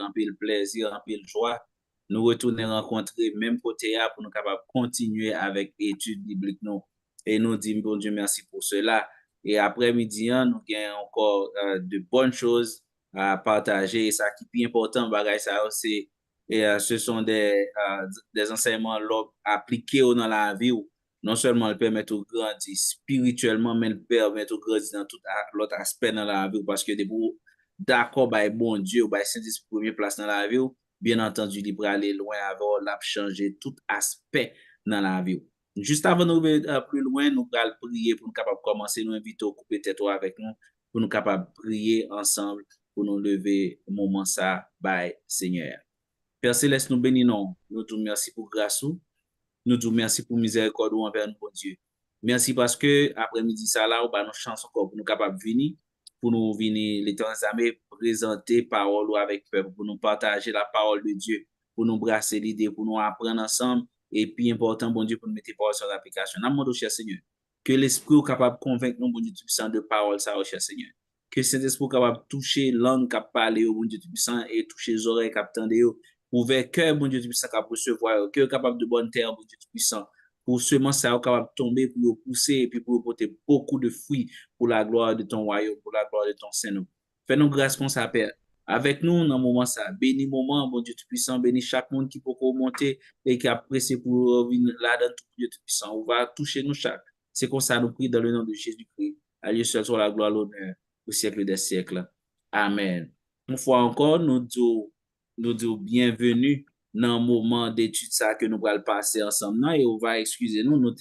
un peu le plaisir, un peu le joie. Nous retourner rencontrer même côté là pour nous capables continuer avec études bibliques nous. Et nous disons, bon Dieu, merci pour cela. Et après-midi, hein, nous avons encore de bonnes choses à partager. Et ça qui est plus important, bagay, ça, c'est, ce sont des enseignements là, appliqués dans la vie. Où non seulement le permettre de grandir spirituellement, mais le permettre de grandir dans tout l'autre aspect dans la vie. Parce que des d'accord, bah, bon Dieu, bah, c'est la première place dans la vie. Bien entendu, il va aller loin avant, l'a changer tout aspect dans la vie. Juste avant de nous aller plus loin, nous allons prier pour nous capables de commencer, nous inviter à couper tête avec nous, pour nous capables de prier ensemble, pour nous lever au moment ça, bye Seigneur. Père Céleste, nous bénissons, nous te merci pour grâce, nous te merci pour miséricorde envers nous, bon Dieu. Merci parce que après-midi ça là, on va nous chance encore pour nous capables de venir, pour nous venir les temps amis présenter parole avec peuple, pour nous partager la parole de Dieu, pour nous brasser l'idée, pour nous apprendre ensemble. Et puis important, bon Dieu, pour nous mettre parole sur l'application. Nous demandons, cher Seigneur, que l'Esprit soit capable de convaincre nous, bon Dieu puissant, de parole, ça, cher Seigneur. Que cet esprit soit capable de toucher langue qui parle, bon Dieu puissant, et toucher les oreilles qui attendent, ouvert cœur, bon Dieu puissant, capable de recevoir, cœur capable de bonne terre, bon Dieu puissant, pour seulement ça, capable de tomber, pour le pousser, et puis pour porter beaucoup de fruits pour la gloire de ton royaume, pour la gloire de ton Saint-Nom. Fais-nous grâce pour ça, Père. Avec nous, dans le moment ça, bénis le moment, bon Dieu puissant, bénis chaque monde qui peut monter et qui a pressé pour venir là-dedans, tout Dieu puissant. On va toucher nous chaque. C'est comme ça, nous prions dans le nom de Jésus-Christ. À Dieu seul soit la gloire, l'honneur, au siècle des siècles. Amen. Une fois encore, nous disons bienvenue dans le moment d'étude ça que nous allons passer ensemble. Et on va excuser nous, nous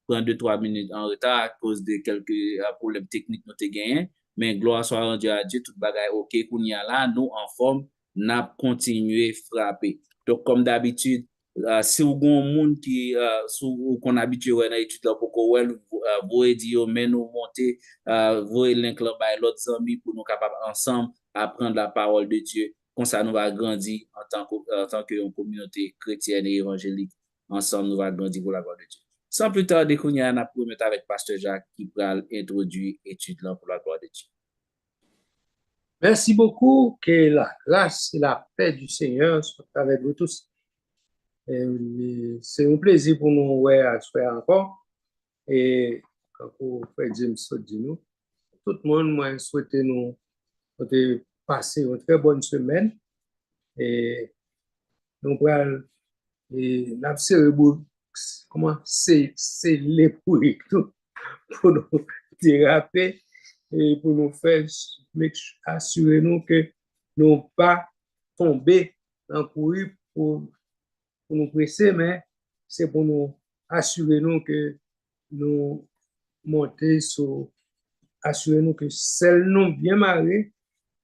prendre 2-3 minutes en retard à cause de quelques problèmes techniques nous avons gagnés. Mais gloire soit rendue à Dieu, tout bagaille ok, qu'on y a là, nous en forme, n'a continué frapper. Donc, comme d'habitude, si vous avez un monde qui, qu'on habitue à l'étude là, pour qu'on vous dire, mais nous monter, vous link là, by l'autre amis pour nous capables ensemble apprendre la parole de Dieu. Comme ça, nous va grandir en tant que communauté chrétienne et évangélique. Ensemble, nous va grandir pour la gloire de Dieu. Sans plus tarder, qu'on y a un premier avec Pasteur Jacques qui va introduire l'étude là pour la gloire de Dieu. Merci beaucoup. Que la grâce et la paix du Seigneur soient avec vous tous. C'est un plaisir pour nous ouais, à se faire encore. Et quand vous faites James dit nous, tout le monde, moi, souhaite nous passer une très bonne semaine. Et nous allons, comment c'est les pour nous déraper et pour nous faire assurer nous que nous pas tomber dans le courir pour nous presser, mais c'est pour nous assurer nous que nous monter sur, assurer nous que celles nous bien marrées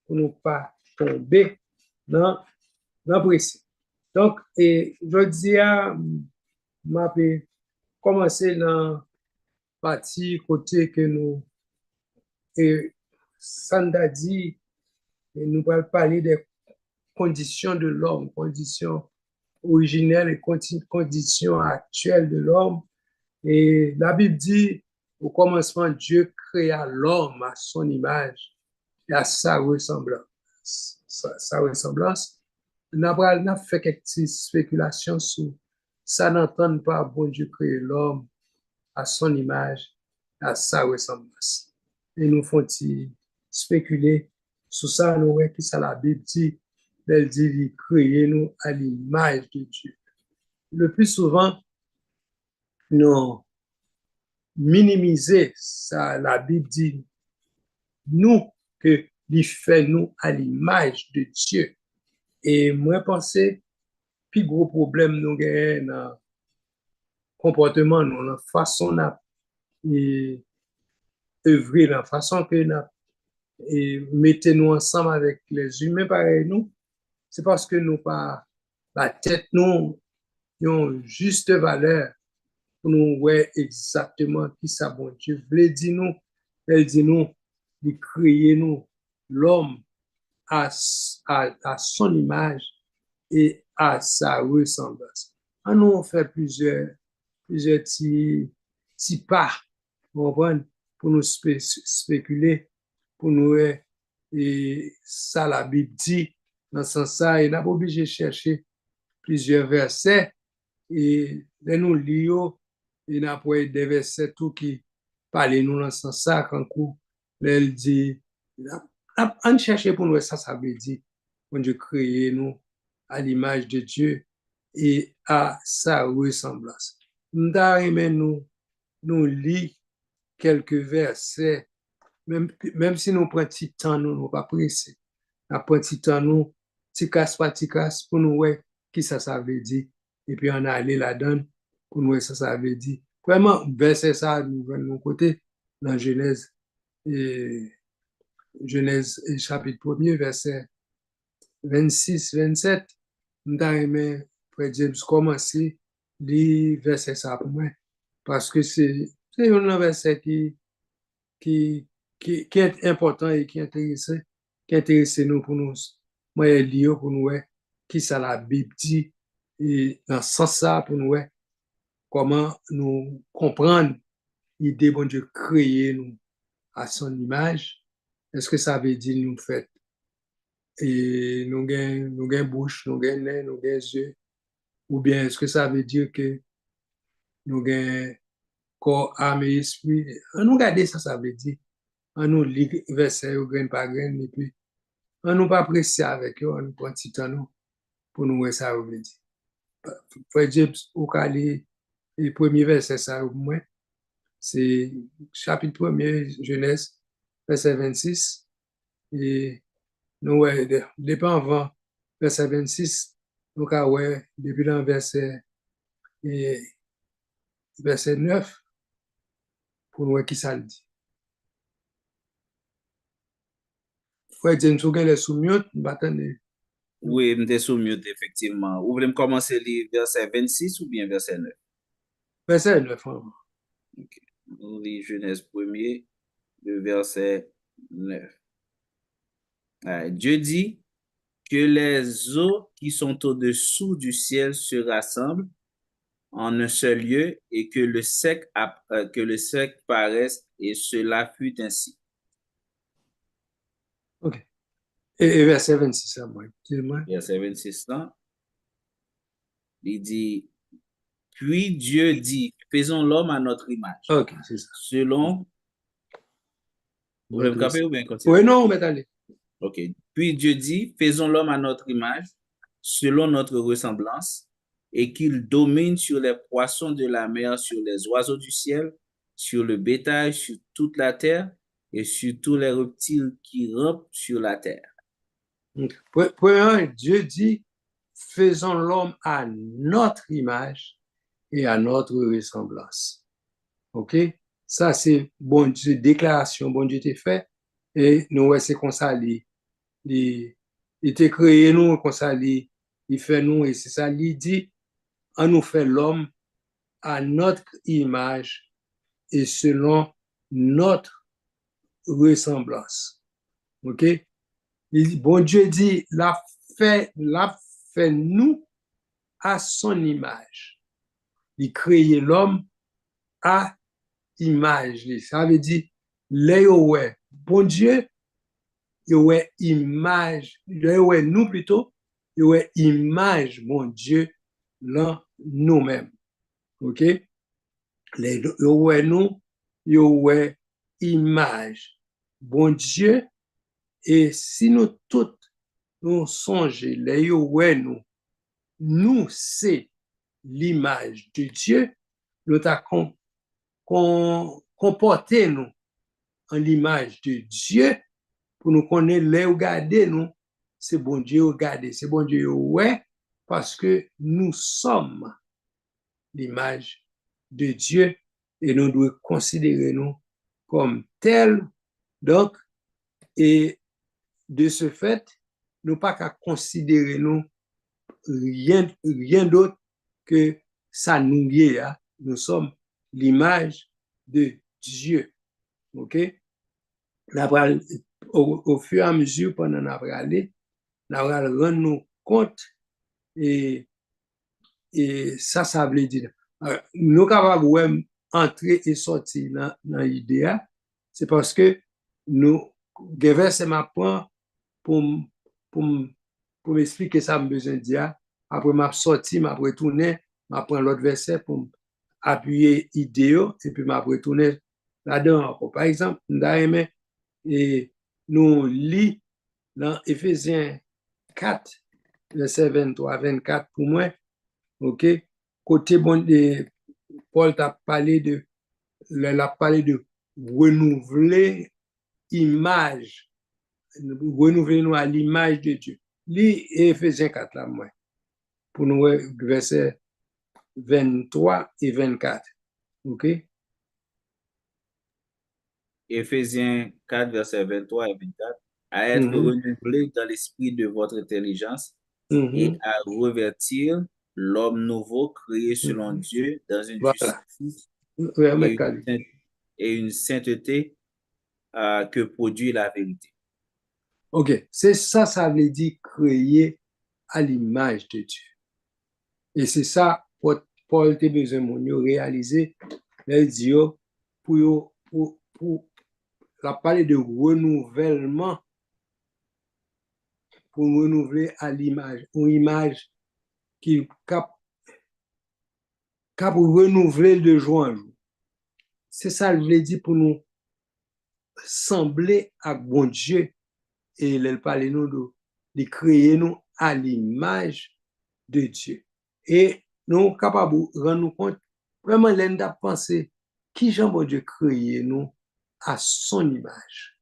pour nous pas tomber dans le presser. Donc, et je dis à m'a commencer dans partie côté que nous et Sanda dit et nous allons parler des conditions de l'homme, conditions originelles et conditions actuelles de l'homme. Et la Bible dit au commencement Dieu créa l'homme à son image et à sa ressemblance. Sa ressemblance. Nous avons fait quelques spéculations sur ça n'entend pas bon Dieu créer l'homme à son image, à sa ressemblance. Et nous font spéculer sur ça, nous voyons que ça la Bible dit, elle dit, créer nous à l'image de Dieu. Le plus souvent, nous minimiser ça, la Bible dit, nous, que il fait nous à l'image de Dieu. Et moi, je pense, plus gros problème nous avons dans le comportement, dans la façon et œuvrer, la façon que nous et mettez-nous ensemble avec les humains pareil nous, c'est parce que nous pas la tête nous une juste valeur pour nous voir exactement qui ça bon Dieu voulait dire nous, elle dit nous, de créer nous l'homme à son image et à sa ressemblance. On nous fait plusieurs petits pas, pour nous spéculer, pour nous, et ça la Bible dit, dans ce sens-là, il n'a pas obligé de chercher plusieurs versets et de nous lire, il n'a pas des versets tout qui parlent nous dans ce sens-là quand elle dit, on cherche pour nous, ça veut dire, quand Dieu créé nous à l'image de Dieu et à sa ressemblance. Nous lit quelques versets, même si nous prenons petit temps, nous pas pressés. Nous prenons petit temps, nous, petit casse pour nous voir qui ça veut dire. Et puis on a allé là-dedans pour nous voir ça veut dire. Vraiment, verset ça, nous venons de mon côté, dans Genèse chapitre 1er, verset 26, 27. Nous avons Frère James commencer lire verset ça pour moi. Parce que c'est un verset qui est important et qui intéresse nous pour nous. Moi, je lis pour nous qui ça la Bible dit et dans ce sens-là pour nous comment nous comprendre l'idée bon Dieu créer nous à son image. Est-ce que ça veut dire nous fait et nous avons bouche, nous avons nez, nous avons yeux, ou bien est-ce que ça veut dire que nous avons corps, âme et esprit? On nous regarde ça veut dire. On nous lit verset grain par grain, et puis on nous pas pressé avec eux, on nous prend petit temps nous pour nous voir ça veut dire. Frère James, au calé, le premier verset, ça au moins, c'est chapitre 1er, Genèse, verset 26, et nous, ouais, depuis avant verset 26, nous, ouais, depuis dans verset 9, pour nous voir qui ça le dit. Frère James, vous avez les sous-mute, attendez. Oui, je suis sous mute, effectivement. Vous voulez commencer le verset 26 ou bien verset 9? Verset 9, hein. Ok. On lit Genèse 1er, le verset 9. Dieu dit que les eaux qui sont au-dessous du ciel se rassemblent en un seul lieu et que le sec paraisse, et cela fut ainsi. OK. Et verset 26, à moi. Verset 26, là, il dit, puis Dieu dit, faisons l'homme à notre image. OK, c'est ça. Selon... Vous voulez me camper ou bien continuer? Oui, non, mais allez. OK. Puis Dieu dit, faisons l'homme à notre image, selon notre ressemblance, et qu'il domine sur les poissons de la mer, sur les oiseaux du ciel, sur le bétail, sur toute la terre, et sur tous les reptiles qui rampent sur la terre. Premièrement, Dieu dit, faisons l'homme à notre image et à notre ressemblance. OK? Ça, c'est bon Dieu, déclaration, bon Dieu t'est fait. Et nous, c'est comme ça, il était créé nous, comme ça, il fait nous, et c'est ça, il dit, on nous fait l'homme à notre image et selon notre ressemblance. OK? Bon Dieu dit, l'a fait nous à son image. Il crée l'homme à image. Ça veut dire, bon Dieu, il image, nous plutôt, il image, bon Dieu, dans nous-mêmes. OK? Nous, il image, bon Dieu, et si nous tous nous songeons, nous c'est l'image de Dieu, nous avons comporté nous en l'image de Dieu pour nous connaître, les regarder nous, c'est bon Dieu regarder, c'est bon Dieu ouais, parce que nous sommes l'image de Dieu et nous devons considérer nous comme tels. Donc, et de ce fait, nous pas qu'à considérer nous rien d'autre que ça nous y est. Nous sommes l'image de Dieu. OK? Au fur et à mesure, pendant qu'on va aller, nous allons rendre nous compte et ça veut dire. Nous capables entrer et sortir dans l'idée, c'est parce que nous, verset m'apprend pour pour m'expliquer ça, je besoin de dire. Après, m'a sorti, m'a retourné, m'a pris l'autre verset pour appuyer l'idée, et puis m'a retourné là-dedans. Par exemple, et nous lit dans Éphésiens 4, verset 23-24 pour moi, ok? Côté bon, Paul t'a parlé de renouveler image, renouveler nous à l'image de Dieu. Lis Éphésiens 4 là, moi, pour nous, verset 23 et 24. OK? Éphésiens 4, versets 23 et 24. À être renouvelé dans l'esprit de votre intelligence et à revêtir l'homme nouveau créé selon Dieu dans une Voilà. justice Ouais, et une sainteté que produit la vérité. OK. C'est ça, ça veut dire créer à l'image de Dieu. Et c'est ça, Paul a besoin de réaliser, il dit, pour la parler de renouvellement, pour renouveler à l'image, une image qui cap pour renouveler de jour en jour. C'est ça, je l'ai dit, pour nous sembler à bon Dieu et il parle nous de créer nous à l'image de Dieu. Et nous sommes capables de rendre nous compte, vraiment, l'un penser qui Jean bon Dieu créé nous à son image.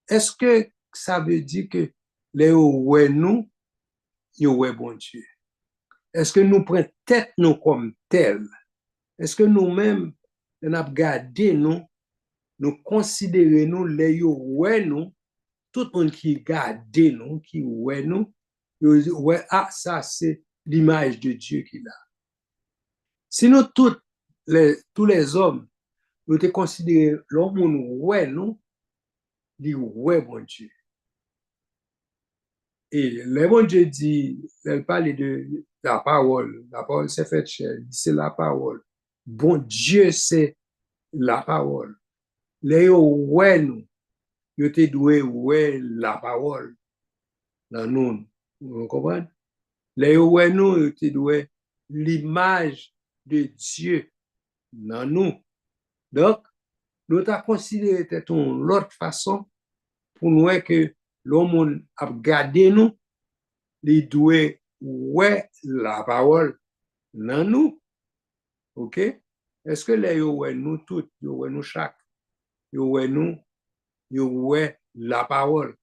Est-ce que ça veut dire que les ouais nous, ils ouais bon Dieu? Est-ce que nous prenons tête nous comme tel? Est-ce que nous-mêmes, nous avons gardé nous considérons les ouais nous, tout le monde qui garde nous, qui ouais nous, ouais, ah, ça c'est l'image de Dieu qu'il a. Sinon, tous les hommes, nous te considérons l'homme ouais nous, dit ouais bon Dieu. Et le bon Dieu dit, elle parle de la parole s'est faite chair, c'est la parole. Bon Dieu, c'est la parole. Les ouais nous, yo te doué ouais la parole dans nous. Vous comprenez? Les ouais nous, yo te doué l'image de Dieu dans nous. Donc, nous t'as considéré l'autre façon pour nous que l'homme a gardé nous, les doué ouais la parole dans nous. OK? Est-ce que les ouais nous toutes, ouais nous chaque, ouais nous, ouais la parole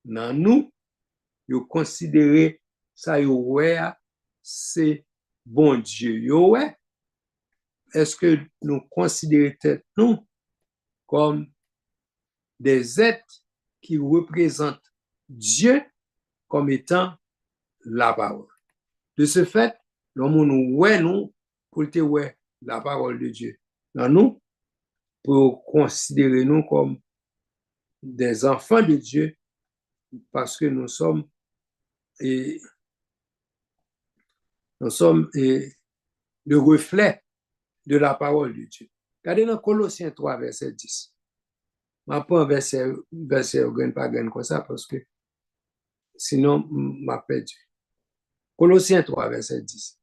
dans nous, yo considéré ça ouais c'est bon Dieu. Yo ouais. Est-ce que nous considérons nous comme des êtres qui représentent Dieu comme étant la parole? De ce fait, l'homme nous ouais nous pour te ouais la parole de Dieu dans nous, pour considérer nous comme des enfants de Dieu parce que nous sommes le reflet de la parole de Dieu. Regardez dans Colossiens 3, verset 10. Je prends verset pas comme ça parce que sinon, je perdu. Colossiens 3, verset 10.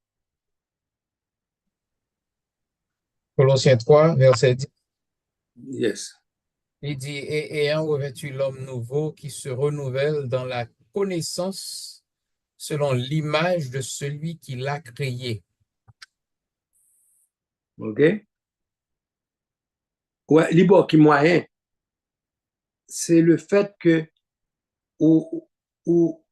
Colossiens 3, verset 10. Yes. Il dit, et ayant revêtu l'homme nouveau qui se renouvelle dans la connaissance selon l'image de celui qui l'a créé. OK? Ouais, libre qui moyen, c'est le fait que ou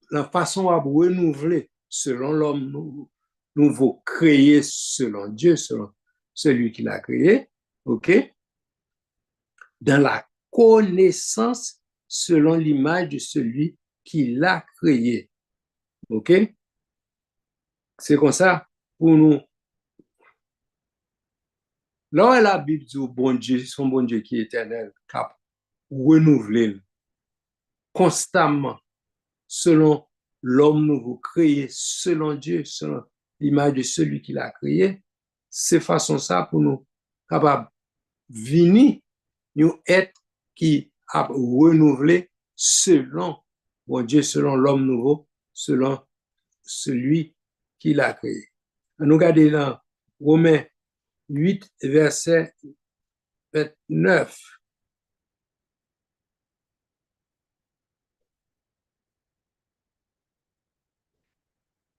la façon à renouveler selon l'homme nouveau créé selon Dieu, selon celui qui l'a créé, OK? Dans la connaissance selon l'image de celui qui l'a créé. OK? C'est comme ça pour nous. Là où la Bible dit bon Dieu, son bon Dieu qui est éternel, cap renouveler constamment selon l'homme nouveau créé, selon Dieu, selon l'image de celui qui l'a créé, c'est façon ça pour nous capables venir nous être qui a renouvelé selon bon Dieu selon l'homme nouveau, selon celui qui l'a créé. Nous regardons dans Romains 8, verset 29.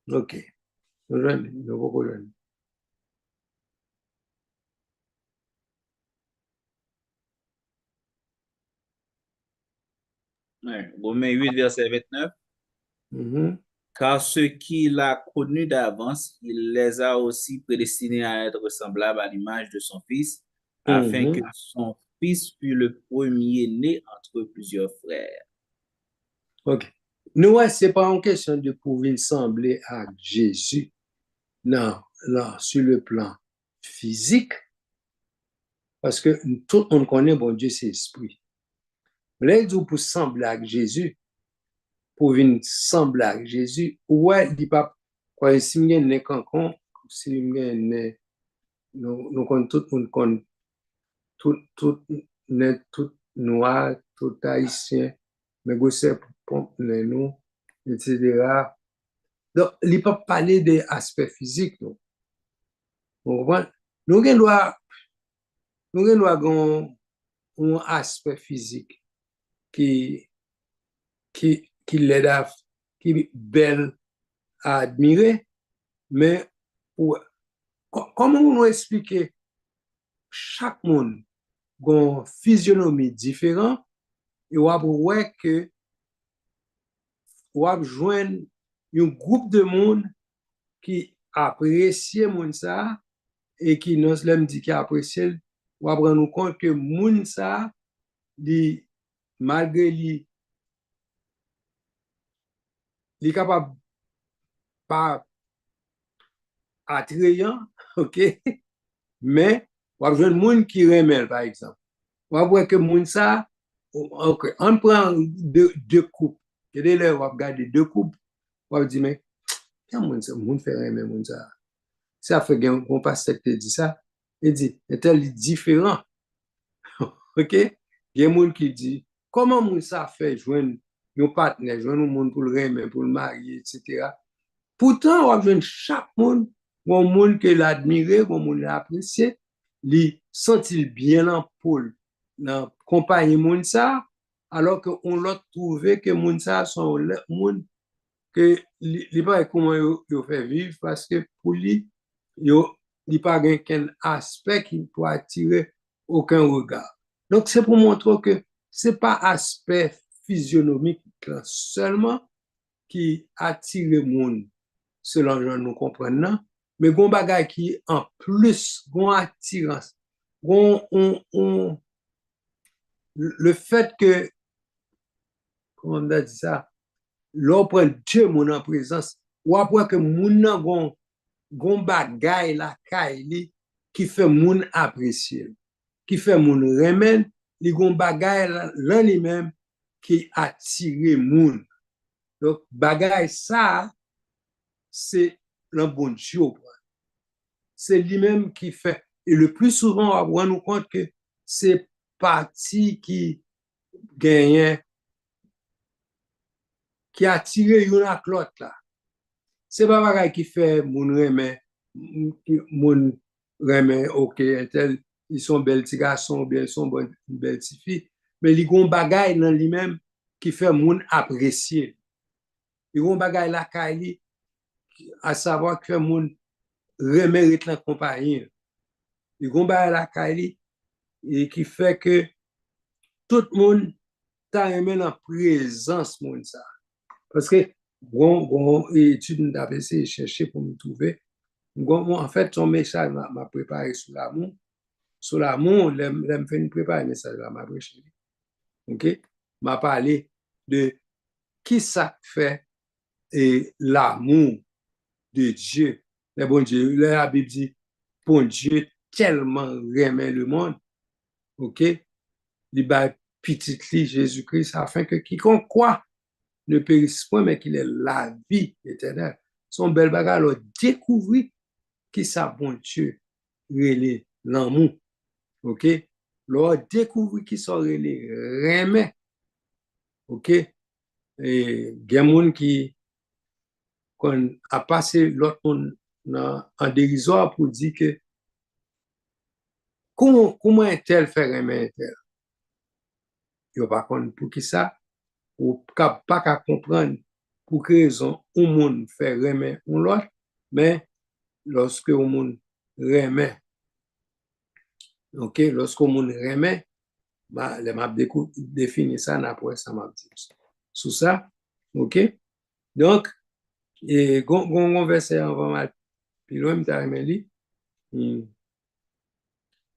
OK. Nous Ouais. Romains 8, verset 29. Mhm. Car ceux qu'il a connus d'avance, il les a aussi prédestinés à être semblables à l'image de son Fils, afin que Mhm. son Fils fût le premier-né entre plusieurs frères. OK. Nous, c'est pas une question de pouvoir sembler à Jésus. Non, là, sur le plan physique, parce que tout le monde connaît, bon Dieu, c'est esprit. Là, il dit pour sembler à Jésus, pour venir sembler à Jésus, ouais, il dit pas, quoi, si il y a un cancan, si il y a un, nous connaissons tout le monde, connaît tout noir, tout haïtien, mais c'est pour nous, etc. Donc, il ne peut pas parler des aspects physiques, non. Vous comprenez? Nous avons un aspect physique qui, qui l'aide à, qui est belle à admirer, mais comment nous expliquer chaque monde a une physionomie différente et on voit que on joindre un groupe de monde qui apprécie monde ça et qui non seulement dit qu'il apprécie, on va prendre compte que monde ça malgré lui il est capable pas attrayant, OK, mais on va joindre monde qui remet par exemple. On va voir que monde ça, OK, on prend deux coupes. Et dès là, on va regarder deux coupes, on va dire mais monde fait remet monde ça. Ça fait qu'on passe te dit ça, il dit est différent. OK? Il y a des gens qui disent, comment moun ça fait joindre un partenaire, joindre un monde pour le remettre, pour le marier, etc. Pourtant, on va joindre chaque monde, un monde que l'admire, un monde l'apprécie, lui sent-il bien en poule, dans compagnie monde ça, alors qu'on l'a trouvé que monde ça sont monde que li pas comment yo fait vivre parce que pour lui, il pas aucun aspect qui peut attirer aucun regard. Donc, c'est pour montrer que c'est pas aspect physionomique seulement qui attire le monde, selon que nous comprenons, mais gon bagay qui en plus, gon attirance, le fait que, comment on a dit ça, l'on prend Dieu mon en présence, ou après que moun nan gon bagay la kay li qui fait moun apprécier, qui fait moun remen, li gon bagay lan li même qui attire moun. Donc bagay ça c'est le bon Dieu. C'est lui-même qui fait. Et le plus souvent, on rend nous compte que c'est parti qui gagne, qui a tiré une à l'autre là. C'est pas pareil qui fait mon remet, ok, tel, ils sont belles petits garçons, bien, ils sont belles petites filles, mais ils ont bagay dans lui-même qui fait mon apprécier. Ils ont bagay la kaili, à savoir que mon remet la compagnie. Ils ont bagay la kaili, et qui fait que tout le monde t'a aimé en présence monde ça. Parce que bon étude d'avait essayé chercher pour me trouver. En fait, son message m'a préparé sur l'amour. Sur l'amour, je fait une préparer un message à ma brèche. OK? M'a parlé de qui ça fait et l'amour de Dieu. Le bon Dieu, la Bible dit, bon Dieu tellement aimait le monde. OK? Il va petit Jésus-Christ afin que quiconque croit ne périsse point, mais qu'il ait la vie éternelle. Son bel bagage, alors découvrir qui ça bon Dieu relé l'amour. OK? Leur découvrir qui ça relé remet. OK? et il y a des gens qui qu'on a passé l'autre monde en dérisoire pour dire que comment un tel fait aimer un tel. Il n'y a pas pour qui ça, ou pas qu'à comprendre pour quelle raison un monde fait aimer un l'autre, mais lorsque un monde remet, ok, lorsque un monde remet, bah, les m'a défini ça, après ça m'a dit. Sous ça, ok? Donc, et gon verset avant mal, puis loin m'ta remet li,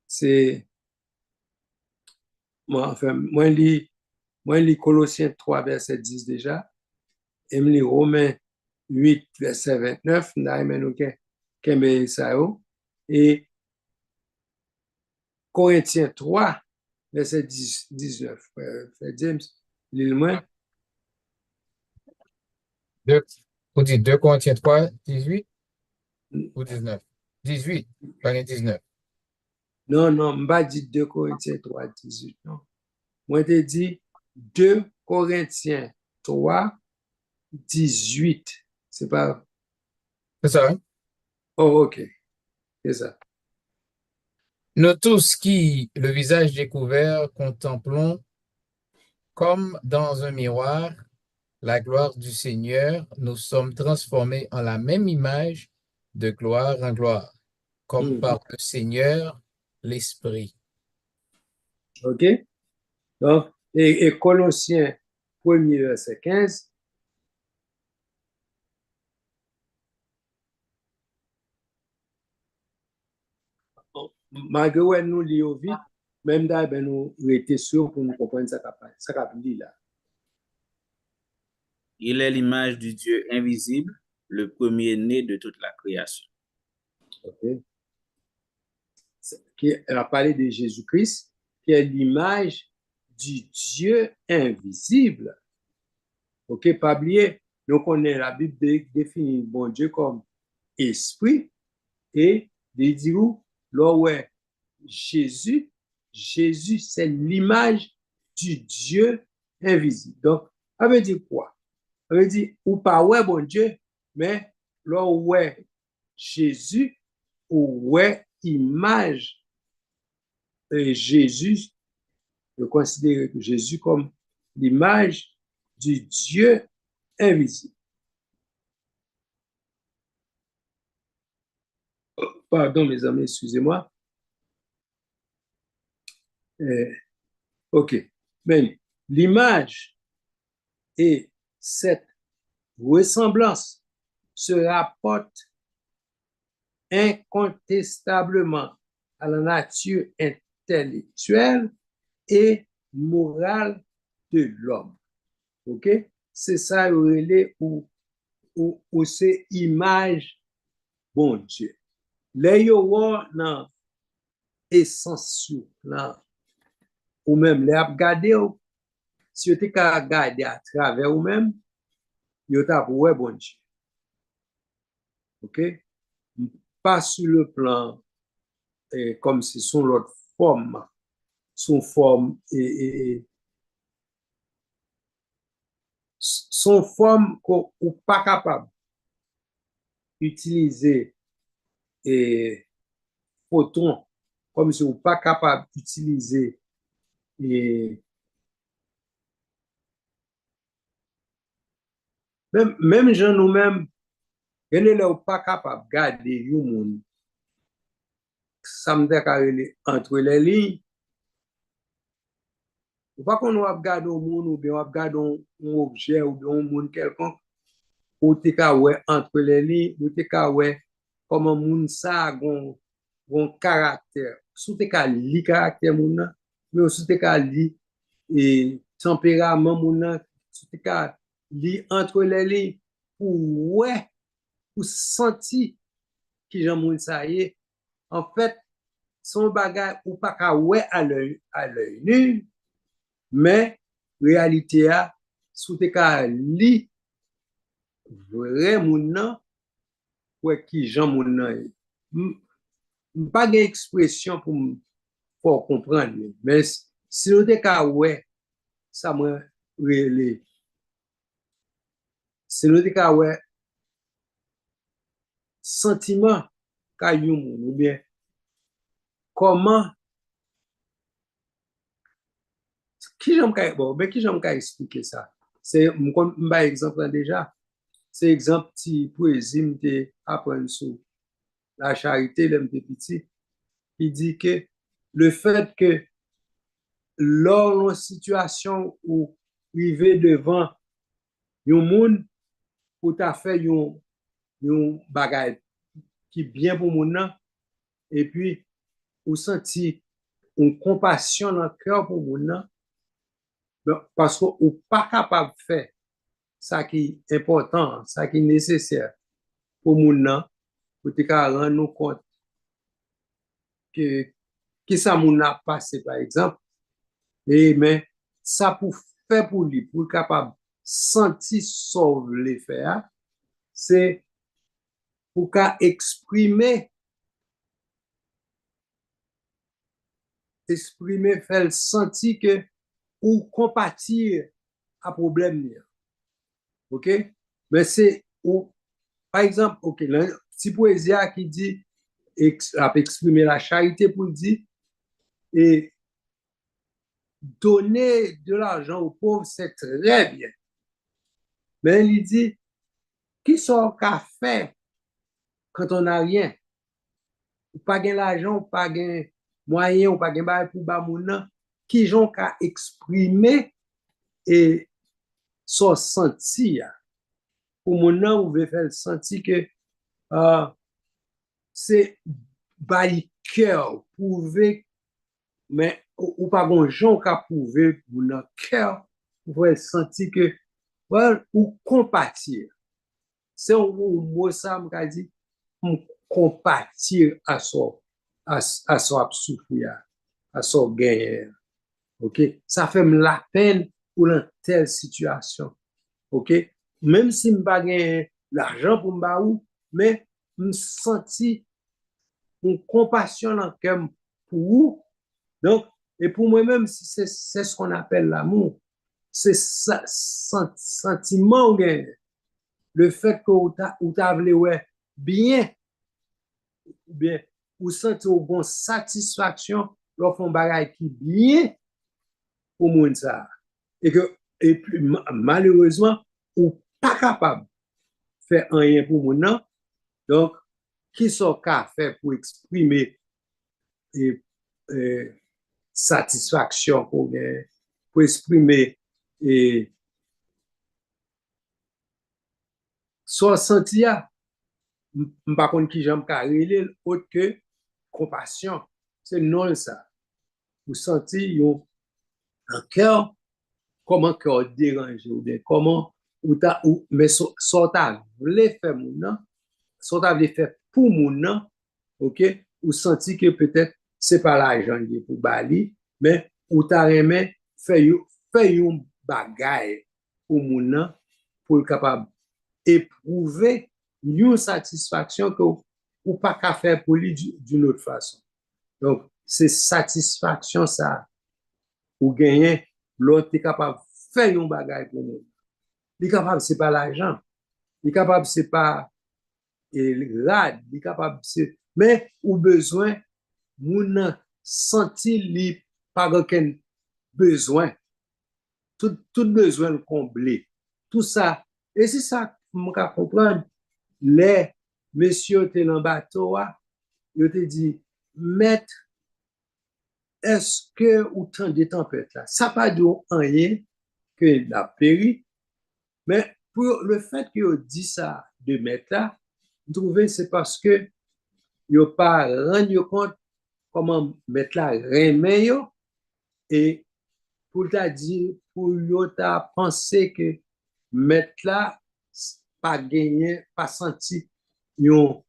c'est, enfin, moi, lis Colossiens 3, verset 10 déjà, et me lis Romains 8, verset 29, n'a remet nous kembe ça yo, et Corinthiens 3, verset 19, frère James, lis moi. Vous dites 2 Corinthiens 3, 18 ou 19? 18, pas 19. Non, non, m'a dit 2 Corinthiens 3, 18, non. Moi, te dit 2 Corinthiens 3, 18. C'est pas... C'est ça, hein? Oh, ok, c'est ça. Nous tous qui, le visage découvert, contemplons comme dans un miroir la gloire du Seigneur, nous sommes transformés en la même image de gloire en gloire, comme Mhm. par le Seigneur, l'Esprit. Ok? Donc, et Colossiens 1er verset 15, malgré que nous lisons vite, même d'ailleurs, ben, nous restons sûrs pour nous comprendre ça qu'a dit là. Il est l'image du Dieu invisible, le premier-né de toute la création. Ok? Elle a parlé de Jésus-Christ, qui est l'image du Dieu invisible. Ok, pas oublier, donc on est la Bible définit bon Dieu comme esprit et il dit où, là ouais, Jésus, c'est l'image du Dieu invisible. Donc, ça veut dire quoi? Ça veut dire, ou pas ouais bon Dieu, mais là ouais, Jésus, ou ouais, image Jésus, je considère Jésus comme l'image du Dieu invisible. Pardon, mes amis, excusez-moi. OK. Mais l'image et cette ressemblance se rapportent incontestablement à la nature intellectuelle et morale de l'homme. OK? C'est ça, ou c'est image bon Dieu. Les yo nan essence nan ou même les ap gade ou, si yo te ka gade à travers ou même, yo ta pou wè bon Dieu. OK? Pas sur le plan comme si son l'autre forme, son forme son forme qu'on ou pas capable utiliser et photon comme si ou pas capable d'utiliser et même gens nous-mêmes, gen lè ou pas capable de garder yon moun, ça me dit entre les lignes, ou pas qu'on va garder un moun ou bien on va garder un objet ou bien un moun quelconque, ou te ka ouais entre les lignes, ou te ka ouais comment moun sa gon caractère. Sou te ka li caractère moun nan, mais aussi te ka li et tempérament moun nan, sou te ka li entre les lignes pour ouais, pour sentir qui jan moun sa yé. En fait, son bagay ou pas ka ouais à l'œil nu, mais réalité a, sou te ka li vrai moun nan, ouais qui jan moun nan yé. Pas d'expression pour comprendre, mais si on te ka ouais, ça me relève c'est nous qui avons sentiment qu'a yon moun, ou bien comment qui j'aime expliquer ça. C'est par exemple déjà, c'est exemple petit poésie m'te apprendre sur la charité l'homme petit, il dit que le fait que lors d'une situation où arriver devant yon moun pour ta fait yon bagay qui bien pour moun nan, et puis ou senti une compassion dans le cœur pour moun nan, parce que ou pas capable de faire ça qui est important, ça qui est nécessaire pour moun nan, pour te rendre nous compte que ça moun a passé par exemple, et mais ça pour faire pour lui, pour capable sentir sauve les faire, c'est pour qu'à exprimer, faire sentir que ou compatir à problème. OK? Mais c'est, par exemple, OK, là, si poésie qui dit, exprimer la charité pour dire, et donner de l'argent aux pauvres, c'est très bien. Mais il dit, qui sont qu'à faire quand on n'a rien? Ou pas gain l'argent, ou pas gain moyen, ou pas gain bail pour ba moun, qui j'ont qu'à exprimer et son senti pour moun nan ou veut faire sentir que c'est bail cœur prouver, mais ou pas gon j'ont qu'à prouver pour nan cœur pour sentir que ou compatir. C'est un mot ça m'a dit compatir à son souffrir, à son gain. OK? Ça fait la peine pour une telle situation. OK? Même si je n'ai pas l'argent pour me ou, mais je senti une compassion dans le cœur pour vous. Donc, et pour moi-même, c'est ce qu'on appelle l'amour. C'est sentiment, le fait que vous avez bien, ou senti une bonne satisfaction lorsqu'on fait un bagage qui bien pour moun ça. Et puis, malheureusement, ou pas capable de faire rien pour moun nan. Donc, qui sont qu'à faire pour exprimer satisfaction pour exprimer son senti par contre qui j'aime carrer autre que compassion. C'est non ça. Vous sentez un cœur, comment cœur dérangé ou bien comment mais soit ta voulait faire moun nan, soit ta voulait faire pour moun nan, OK, ou senti que peut-être c'est pas l'argent qui est pour bali, mais ou ta remet faire un bagay pour moun nan pour capable éprouver une satisfaction que ou pas qu'à faire pour lui d'une autre façon. Donc c'est satisfaction ça ou gagner l'autre est capable de faire un bagay pour nous. Il est capable, c'est pas l'argent. Il est capable, c'est pas rad. Il est capable, mais ou besoin, moun sentir li pas aucun besoin. Tout besoin comblé. Tout ça. Et c'est ça, mon cas comprendre. Les messieurs te dans bateau, ils te dit, maître, est-ce que autant de tempête là, ça pas de rien que la péri, mais pour le fait que dit ça de mettre là, je trouve c'est parce que yo pas rendu compte comment mettre là remet yo et pour ta dire pour yo ta penser que mettre là pas gagner pas senti yon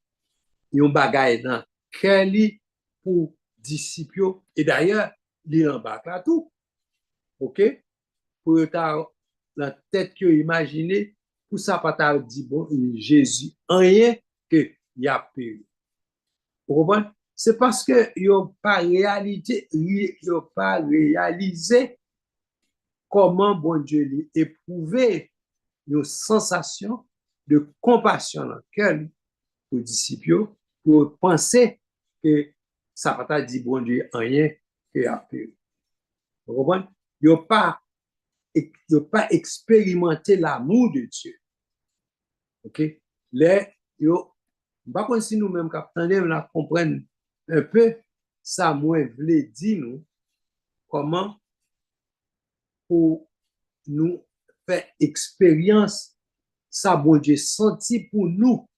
bagay dans quel pour disciples et d'ailleurs il en bas là tout. OK, pour ta la tête que imaginer pour ça pas t'a dit bon Jésus rien que il a péri. Vous comprenez? C'est parce que yo pas réalisé comment bon Dieu l'a éprouvé une sensation de compassion dans le cœur pour disciples, pour penser que ça va pas dire bon Dieu rien que a péri. Vous comprenez? Ils n'ont pas expérimenté l'amour de Dieu. OK? Les, yo, par contre, si nous-mêmes, capitaine, nous comprenons un peu, ça, moi, voulait dire, nous, comment pour nous faire expérience, ça, bon Dieu, senti pour nous,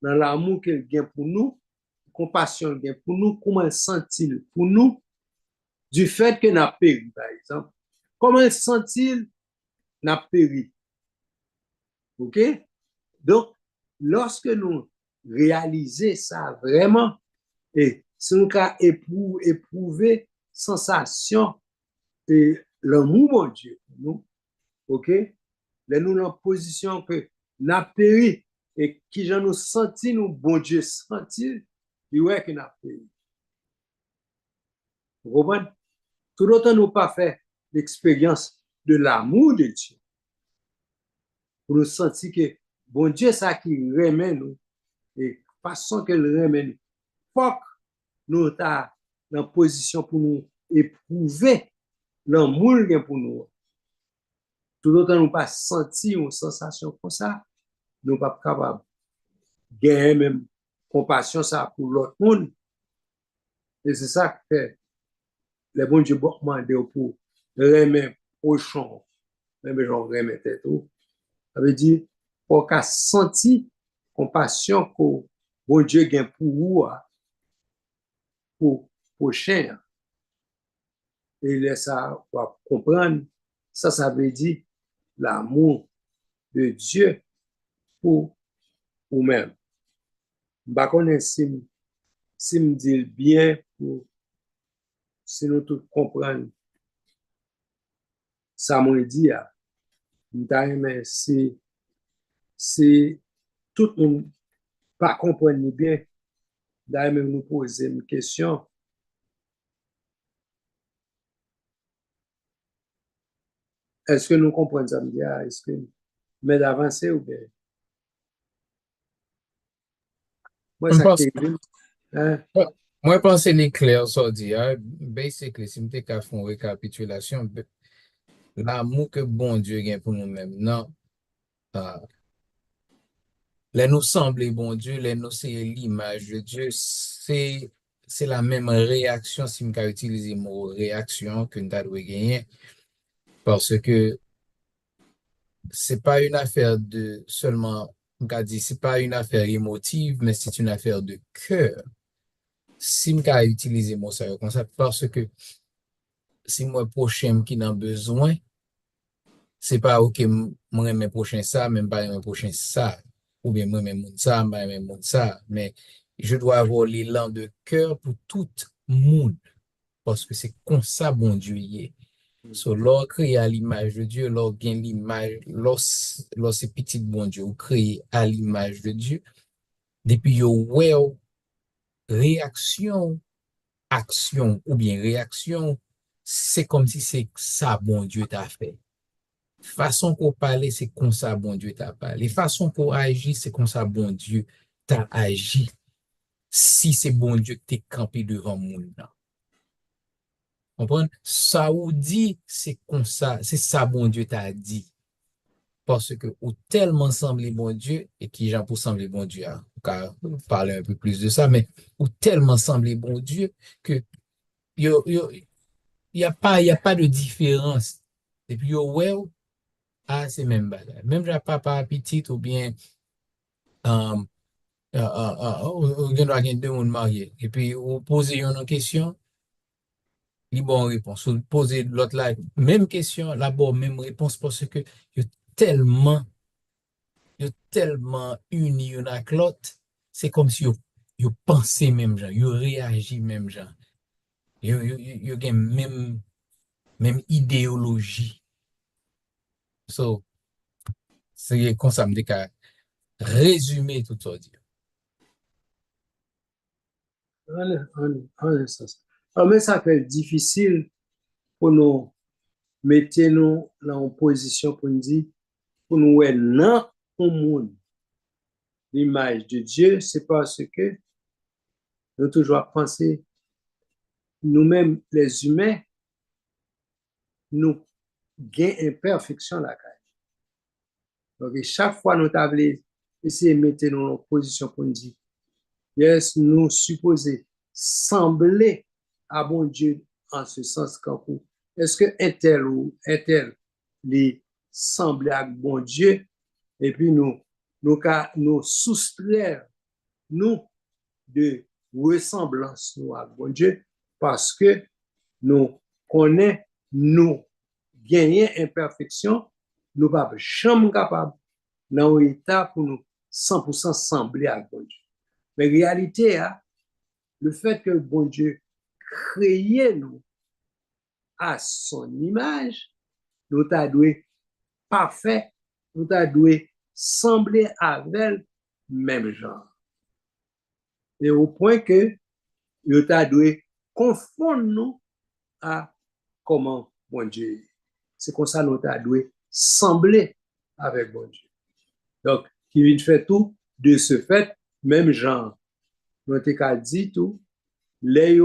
dans l'amour qu'il gagne pour nous, compassion qu'il gagne pour nous, comment il sent-il pour nous, du fait que nous péri, par exemple. Comment il sent-il nous péri? OK? Donc, lorsque nous réalisons ça vraiment, et si nous avons éprouvé sensation et l'amour de Dieu pour nous, OK? Là, nous dans position que nous avons péri et qui j'en nous senti, nous, bon Dieu, senti, il ouais que nous avons péri. Vous comprenez? Tout autant nous pas fait l'expérience de l'amour de Dieu. Pour nous sentir que bon Dieu, ça qui remet nous, et façon que le remet nous, faut que nous sommes dans position pour nous éprouver l'amour pour nous. Tout autant nous pas sentir une sensation comme ça, nous pas capable de gagner même compassion ça pour l'autre monde. Et c'est ça que les bons Dieu demandent pour remettre prochain, même genre remettre tout. Ça veut dire, pour qu'à sentir compassion que bon Dieu gagne pour vous, pour prochain. Et là, ça va comprendre, ça veut dire l'amour de Dieu pour vous-même. Je ne sais pas si me dit bien, pour, si nous tous comprenons ça m'a dit, mais si tout le monde pas comprendre bien, d'ailleurs même nous poser une question. Est-ce que nous comprenons ça? Est-ce que mais d'avancer ou bien? Moi, ça qui est hein? Moi, je pense que c'est clair, ça dit. Basically, si je fais une récapitulation, l'amour que bon Dieu a pour nous-mêmes, non. Les nous sembler bon Dieu, les nous c'est l'image de Dieu, c'est la même réaction si je utilise le mot réaction que nous devons gagner. Parce que c'est pas une affaire de seulement, c'est pas une affaire émotive, mais c'est une affaire de cœur. Si je utilise le mot ça comme ça, parce que si moi prochain qui n'a besoin, c'est pas ok, moi mes prochain ça, même pas mes prochain ça, ou bien moi même ça, moi même ça, mais je dois avoir l'élan de cœur pour tout le monde, parce que c'est comme ça bon Dieu y est. So, l'or créé à l'image de Dieu, l'or gain l'image, l'or c'est petit bon Dieu, ou créé à l'image de Dieu, depuis yo well, réaction, action, ou bien réaction, c'est comme si c'est ça bon Dieu t'a fait. Façon qu'on parle, c'est comme ça bon Dieu t'a parlé. Façon qu'on agit, c'est comme ça bon Dieu t'a agi. Si c'est bon Dieu que t'es campé devant moi. Comprenez? Ça ou dit, c'est comme ça, c'est ça bon Dieu t'a dit. Parce que ou tellement semblé bon Dieu, et qui j'en pour sembler bon Dieu, hein, car parler un peu plus de ça, mais ou tellement semblé bon Dieu que y a pas de différence. Et puis ouais, c'est même bagarre. Même j'ai papa petit ou bien um, ou gen doit gen deux moun mariés. Et puis ou poser une question, li bon réponse. Ou poser l'autre là, même question, là bon même réponse parce que yo tellement yo tellement unis yon ak l'autre, c'est comme si yo pensé même genre, yo réagi même genre. Yo gen même idéologie. So, c'est comme ça me dit qu'à résumer tout ça dire. Mais ça fait difficile pour nous mettre nous dans une position pour nous dire pour nous non au monde l'image de Dieu, c'est parce que nous toujours penser nous-mêmes les humains nous gain imperfection la caille. Donc chaque fois nous t'avons essayer de mettre nous en position pour nous dire yes, nous supposer sembler à bon Dieu en ce sens qu'en est-ce que un tel ou un tel les sembler à bon Dieu et puis nous soustraire nous de ressemblance nous à bon Dieu parce que nous connaissons nous gagner imperfection, nous ne sommes jamais capables dans un état pour nous 100% sembler à bon Dieu. Mais en réalité, le fait que bon Dieu crée nous à son image, nous avons parfait, nous avons sembler avec même genre. Et au point que nous avons confondre nous à comment bon Dieu est. C'est comme ça que nous avons sembler avec bon Dieu. Donc, qui vient faire tout de ce fait, même genre. Nous avons dit tout, les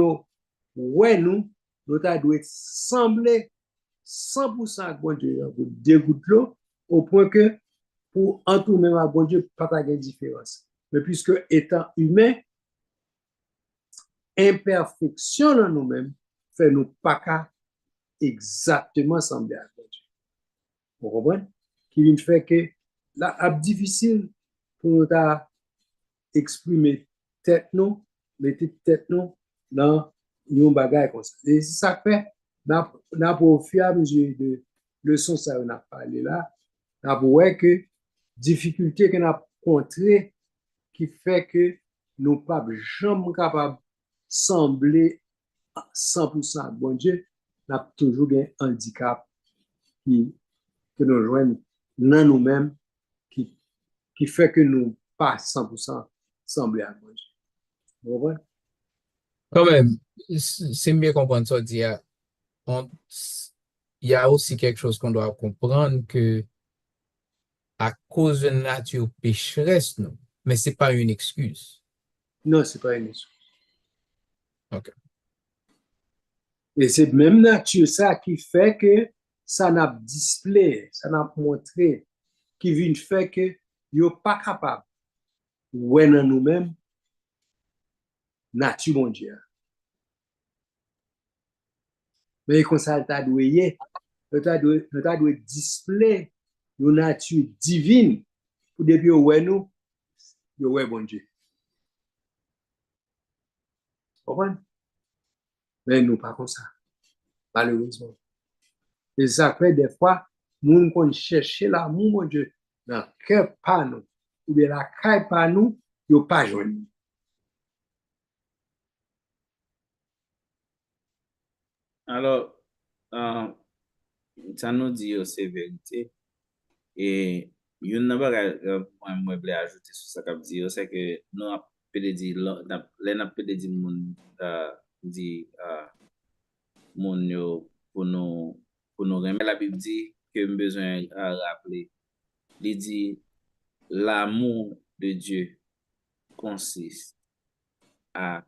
ouais nous avons sembler 100% avec bon Dieu, pour dégoûter l'eau, au point que pour en tout même à bon Dieu, pas de différence. Mais puisque étant humain, imperfection dans nous-mêmes fait nous pas exactement sembler à bon Dieu. Vous comprenez? Qui vient faire que là, c'est difficile pour nous exprimer tête nous, mettre tête nous dans une bagaille comme ça. Et ça fait, au fur et à mesure de leçons ça on a parlé là, on a vu que difficulté qu'on a rencontrée qui fait que nous ne sommes pas jamais capables de sembler 100% à bon Dieu, on a toujours un handicap que nous joignons dans nous-mêmes qui fait que nous pas 100% sembler à bon Dieu. Vous comprenez? Quand même, c'est mieux comprendre ça, dire, il y a aussi quelque chose qu'on doit comprendre que à cause de la nature pécheresse, nous, mais c'est pas une excuse. Non, c'est pas une excuse. OK. Et c'est même nature ça qui fait que ça n'a display, ça n'a montré, qui vient faire que yo pas capable ouais dans nous-mêmes nature mon Dieu. Mais comme ça t'a doué, t'a doué display une nature divine pour depuis ouais nous, yo ouais bon Dieu. Comprenez? Mais nous pas comme ça, malheureusement. Et ça fait des fois, nous qu'on cherche l'amour, mon Dieu, dans le cœur pas nous, ou bien la caille pas nous, yo pas joindre. Alors, ça nous dit c'est vérité. Et yon nan bagay mwen ble ajoute sou sa kap di yo, c'est que nous ap pede di, lè nan pede di moun yo pour nous remettre. La Bible dit que nous besoin rappeler. Il dit l'amour de Dieu consiste à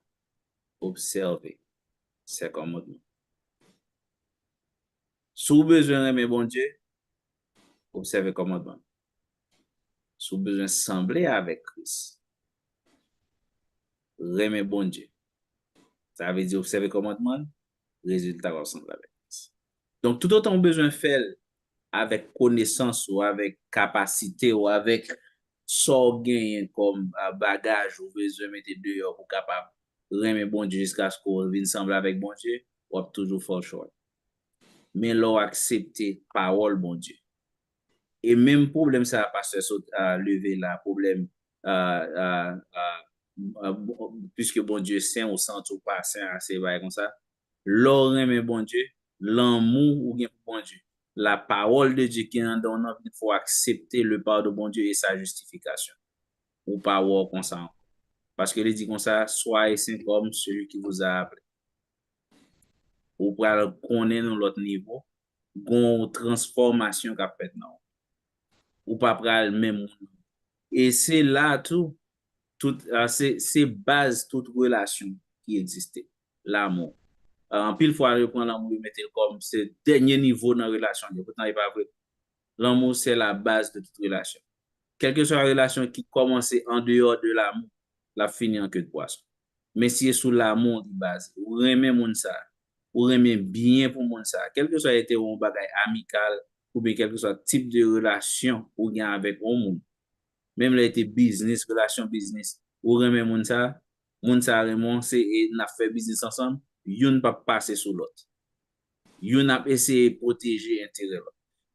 observer ses commandements. Si vous besoin remettre bon Dieu, observez commandements. Si vous besoin sembler avec Christ, remettre bon Dieu. Ça veut dire observer commandements, résultat ressemble avec Christ. Donc tout autant besoin faire avec connaissance ou avec capacité ou avec so gain comme bagage ou besoin mettre dehors pour capable remettre bon Dieu jusqu'à ce qu'on vienne sembler avec bon Dieu, ou toujours fall short. Mais l'on accepter parole bon Dieu. Et même problème ça pasteur lever là, problème puisque bon Dieu saint ou saint ou pas saint, c'est vrai comme ça. L'on remet bon Dieu, l'amour ou bien bon Dieu. La parole de Dieu qui est dans notre vie, il faut accepter le pardon de bon Dieu et sa justification. Ou pas voir comme ça. Parce que il dit comme ça, soyez saint comme celui qui vous a appelé. Ou pour connaître l'autre niveau, une transformation qu'a fait non. ou pas pral même. Et c'est là c'est base toute relation qui existait, l'amour. En pile fois, reprendre l'amour, mettre comme ce dernier niveau dans la relation. Pourtant, il n'est pas vrai. L'amour, c'est la base de toute relation. Quelle que soit la relation qui commence en dehors de l'amour, la finit en queue de poisson. Mais si c'est sous l'amour de base, ou remet moun ça, ou remet bien pour moun ça, quel que soit été un bagage amical, ou bien quel que soit type de relation ou bien avec un monde, même là été business, relation business, ou remet moun ça remon, c'est n'a fait business ensemble, yon pas passer sur l'autre. Yon a essayé de protéger l'intérêt.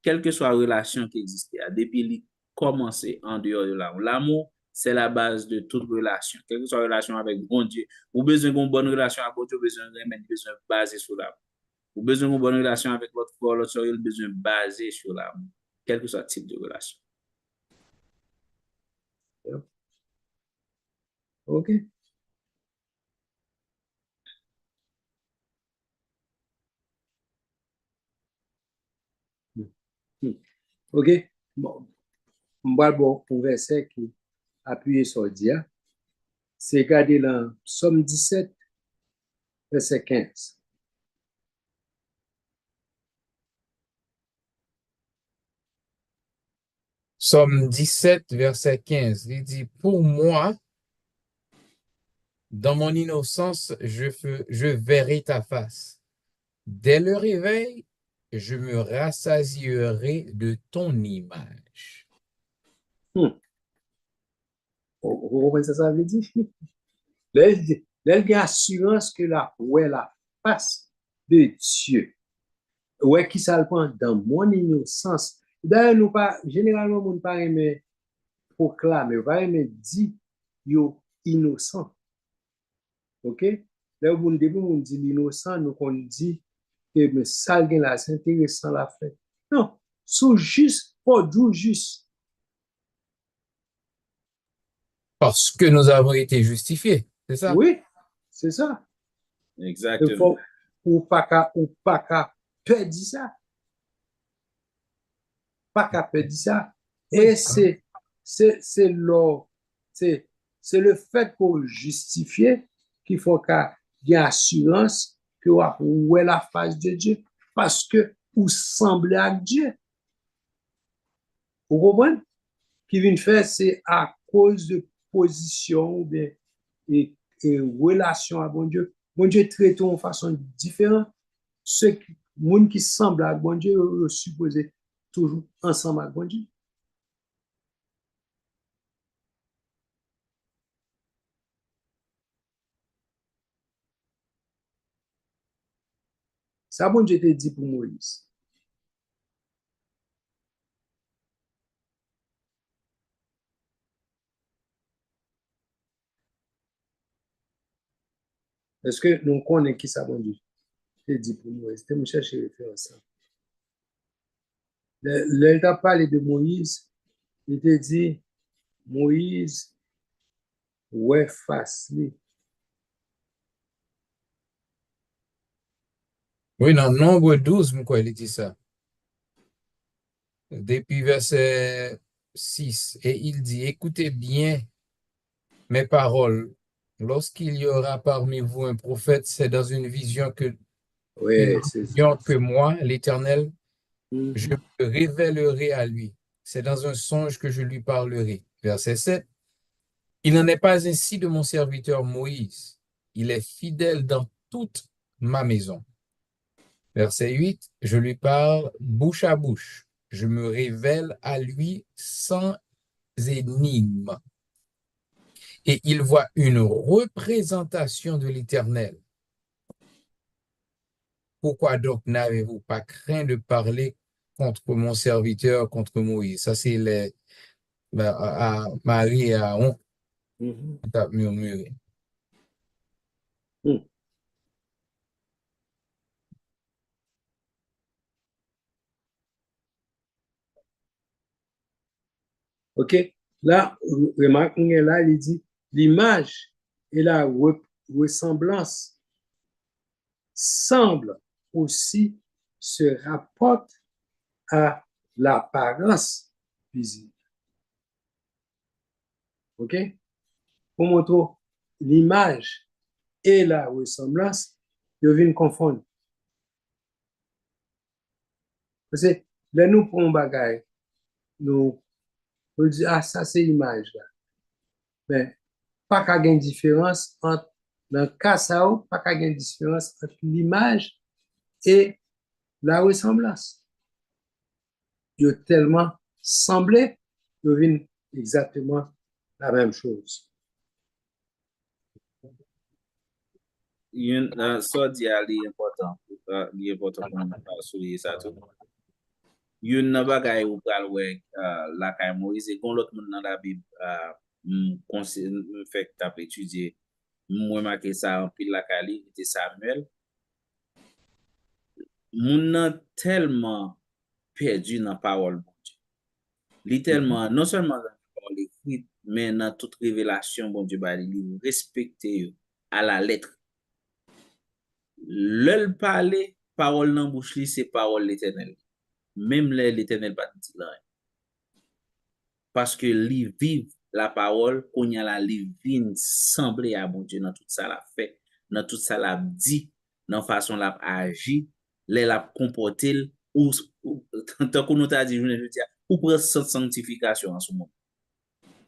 Quelle que soit la relation qui existe, depuis qu'il commence en dehors de l'amour. L'amour, c'est la base de toute relation. Quelle que soit la relation avec bon Dieu, ou besoin d'une bonne relation avec Dieu, besoin de baser sur l'amour. Ou besoin d'une bonne relation avec votre frère, l'autre soeur, besoin de baser sur l'amour. Quel que soit le type de relation. OK. OK. Bon, bon pour verset qui appuie sur dia. C'est garder dans Somme 17, verset 15. Somme 17, verset 15. Il dit, pour moi, dans mon innocence, je verrai ta face. Dès le réveil, je me rassasierai de ton image. Vous comprenez ça veut dire? L'assurance que la face de Dieu. Ouais, qui ça le prend dans mon innocence. D'ailleurs, nous pas, généralement, nous pas aimer proclamer, pas aimer dire, yo innocent. OK? Là, où on dit l'innocent, nous on dit que mais ça là, c'est intéressant la fait. Non, c'est juste, pas du juste. Parce que nous avons été justifiés, c'est ça? Oui, c'est ça. Exactement. Ou pas qu'à perdre ça. Pas qu'à perdre ça. Et c'est le fait qu'on justifie qu'il faut qu'il y ait assurance que où est la face de Dieu parce que vous semblez à Dieu. Vous comprenez? Qui vient faire, c'est à cause de position ou bien et relation à bon Dieu. Bon Dieu traite de façon différente. Ceux qui semblent à bon Dieu, supposé toujours ensemble avec bon Dieu. Ça, bon Dieu te dit pour Moïse. Est-ce que nous connaissons qui ça, bon Dieu? Te dit pour Moïse. Je cherche référence. Là, il a parlé de Moïse. Il te dit, Moïse, ouais, face lui. Oui, dans Nombre 12, pourquoi il dit ça? Depuis verset 6, et il dit, écoutez bien mes paroles. Lorsqu'il y aura parmi vous un prophète, c'est dans une vision Oui, c'est ça. que moi, l'Éternel, je Mhm. me révélerai à lui. C'est dans un songe que je lui parlerai. Verset 7. Il n'en est pas ainsi de mon serviteur Moïse. Il est fidèle dans toute ma maison. Verset 8. Je lui parle bouche à bouche. Je me révèle à lui sans énigme. Et il voit une représentation de l'Éternel. Pourquoi donc n'avez-vous pas craint de parler contre mon serviteur, contre Moïse? Ça, c'est à Marie et à Aaron Mhm. qui a murmuré. Mhm. OK? Là, remarque, là, il dit l'image et la ressemblance semblent aussi se rapportent à l'apparence visible. OK? Pour montrer l'image et la ressemblance, ils viennent confondre. Parce que là, nous prenons bagage, nous disons, ah, ça c'est l'image là. Mais pas qu'à une différence entre, dans le cas ça, pas qu'à une différence entre l'image et la ressemblance. Ils ont tellement semblé, ils viennent exactement la même chose. So di a li important pou nou souliye sa tou. Yon nan bagay ou pral wek lakay Moïse, kon lot moun nan la Bib m fek tap etudye, mwen make sa an pil lakay li, ite Samuel. Moun nan telman perdu nan parol bon Dieu. Li telman, non seulement nan parol ekrit, men nan tout revelasyon bon Dieu ba li respekte yo a la letre. L'el parle, parole nan bouche li, c'est parole l'Éternel. Même l'Éternel pas dit là. Parce que li vive la parole, qu'on y a la li vin semblé à bon Dieu dans tout ça la fait, dans tout ça la dit, dans façon la agi, la comporter ou tant qu'on nous t'a dit, je veux dire, ou prendre cette sanctification en ce moment.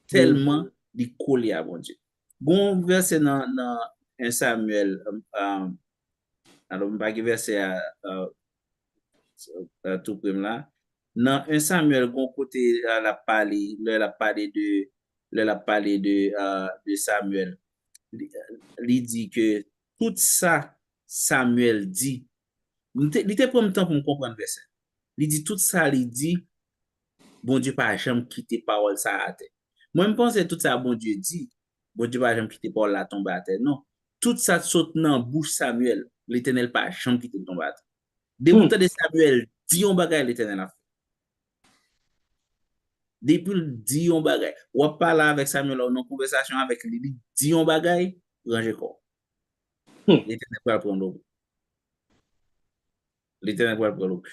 Tellement li collé à bon Dieu. Bon verset dans 1 Samuel alors, je ne vais pas verset tout près là. Dans 1 Samuel, bon côté, la parlé de Samuel. Il dit que tout ça, Samuel dit, il était pas temps pour me comprendre le verset. Il dit tout ça, il dit, bon Dieu pas jamais quitté parole ça à terre. Moi, je pense que tout ça, bon Dieu dit, bon Dieu pas jamais quitté parole la tombe à terre. Non. Tout ça saute dans bouche Samuel, l'Éternel pas jamais quitté tombe à terre. Depuis de Samuel, dit on bagay l'Éternel a fait. Depuis le dit on bagay, ou parle avec Samuel en conversation avec lui, dit on bagay, ranger quoi. L'Éternel va prendre l'eau. L'Éternel va prendre l'eau.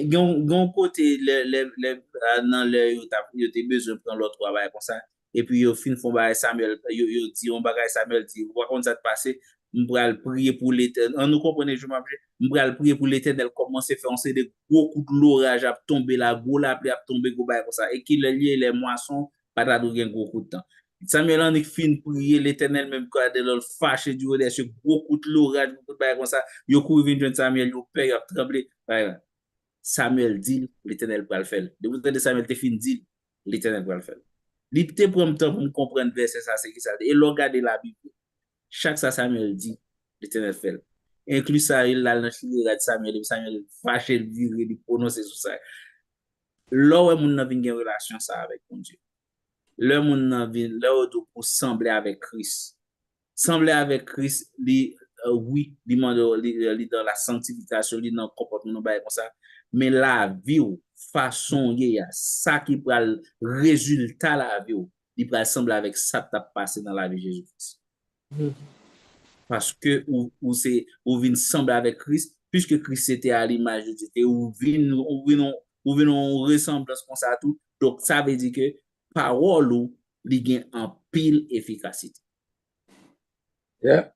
Gon côté dans le yo te besoin prendre l'autre travail comme ça et puis yo fin font bagay Samuel yo dit on bagay Samuel dit voir comment ça te passer m'bral prier pour l'Éternel. On nous comprenez je m'appelle m'bral prier pour l'Éternel commencer faire on des gros coups de l'orage à tomber la gros la pluie à tomber gros bagay comme ça et qu'il lié les moissons pas ta gen gros coup de temps. Samuel en fin prier l'Éternel même quand de le fâché du haut ce gros coup de l'orage gros coup bagay comme ça yo couru vinn Samuel yo peur yo tremblé. Samuel dit, l'Éternel va le faire. De vous de Samuel te fin dit, l'Éternel va le faire. L'ité pour me temps pour me comprendre verset ça, c'est qui ça. Et regarder la Bible. Chaque ça Samuel dit, l'Éternel fait. Inclus ça, il a dans Samuel, Samuel fâché, il prononce sur ça. Là où mon n'a une relation ça avec mon Dieu. Là mon n'a là où pour sembler avec Christ. Sembler avec Christ, oui, il dans la sanctification, il dans le comportement comme ça. Mais la vie, façon, ça qui prend le résultat la vie, il peut sembler avec ça qui a passé dans la vie de Jésus-Christ. Parce que ou vient sembler avec Christ, puisque Christ était à l'image de Dieu, ou vient en ressemblance comme ça tout. Donc ça veut dire que parole ou il gagne en pile efficacité. Yeah.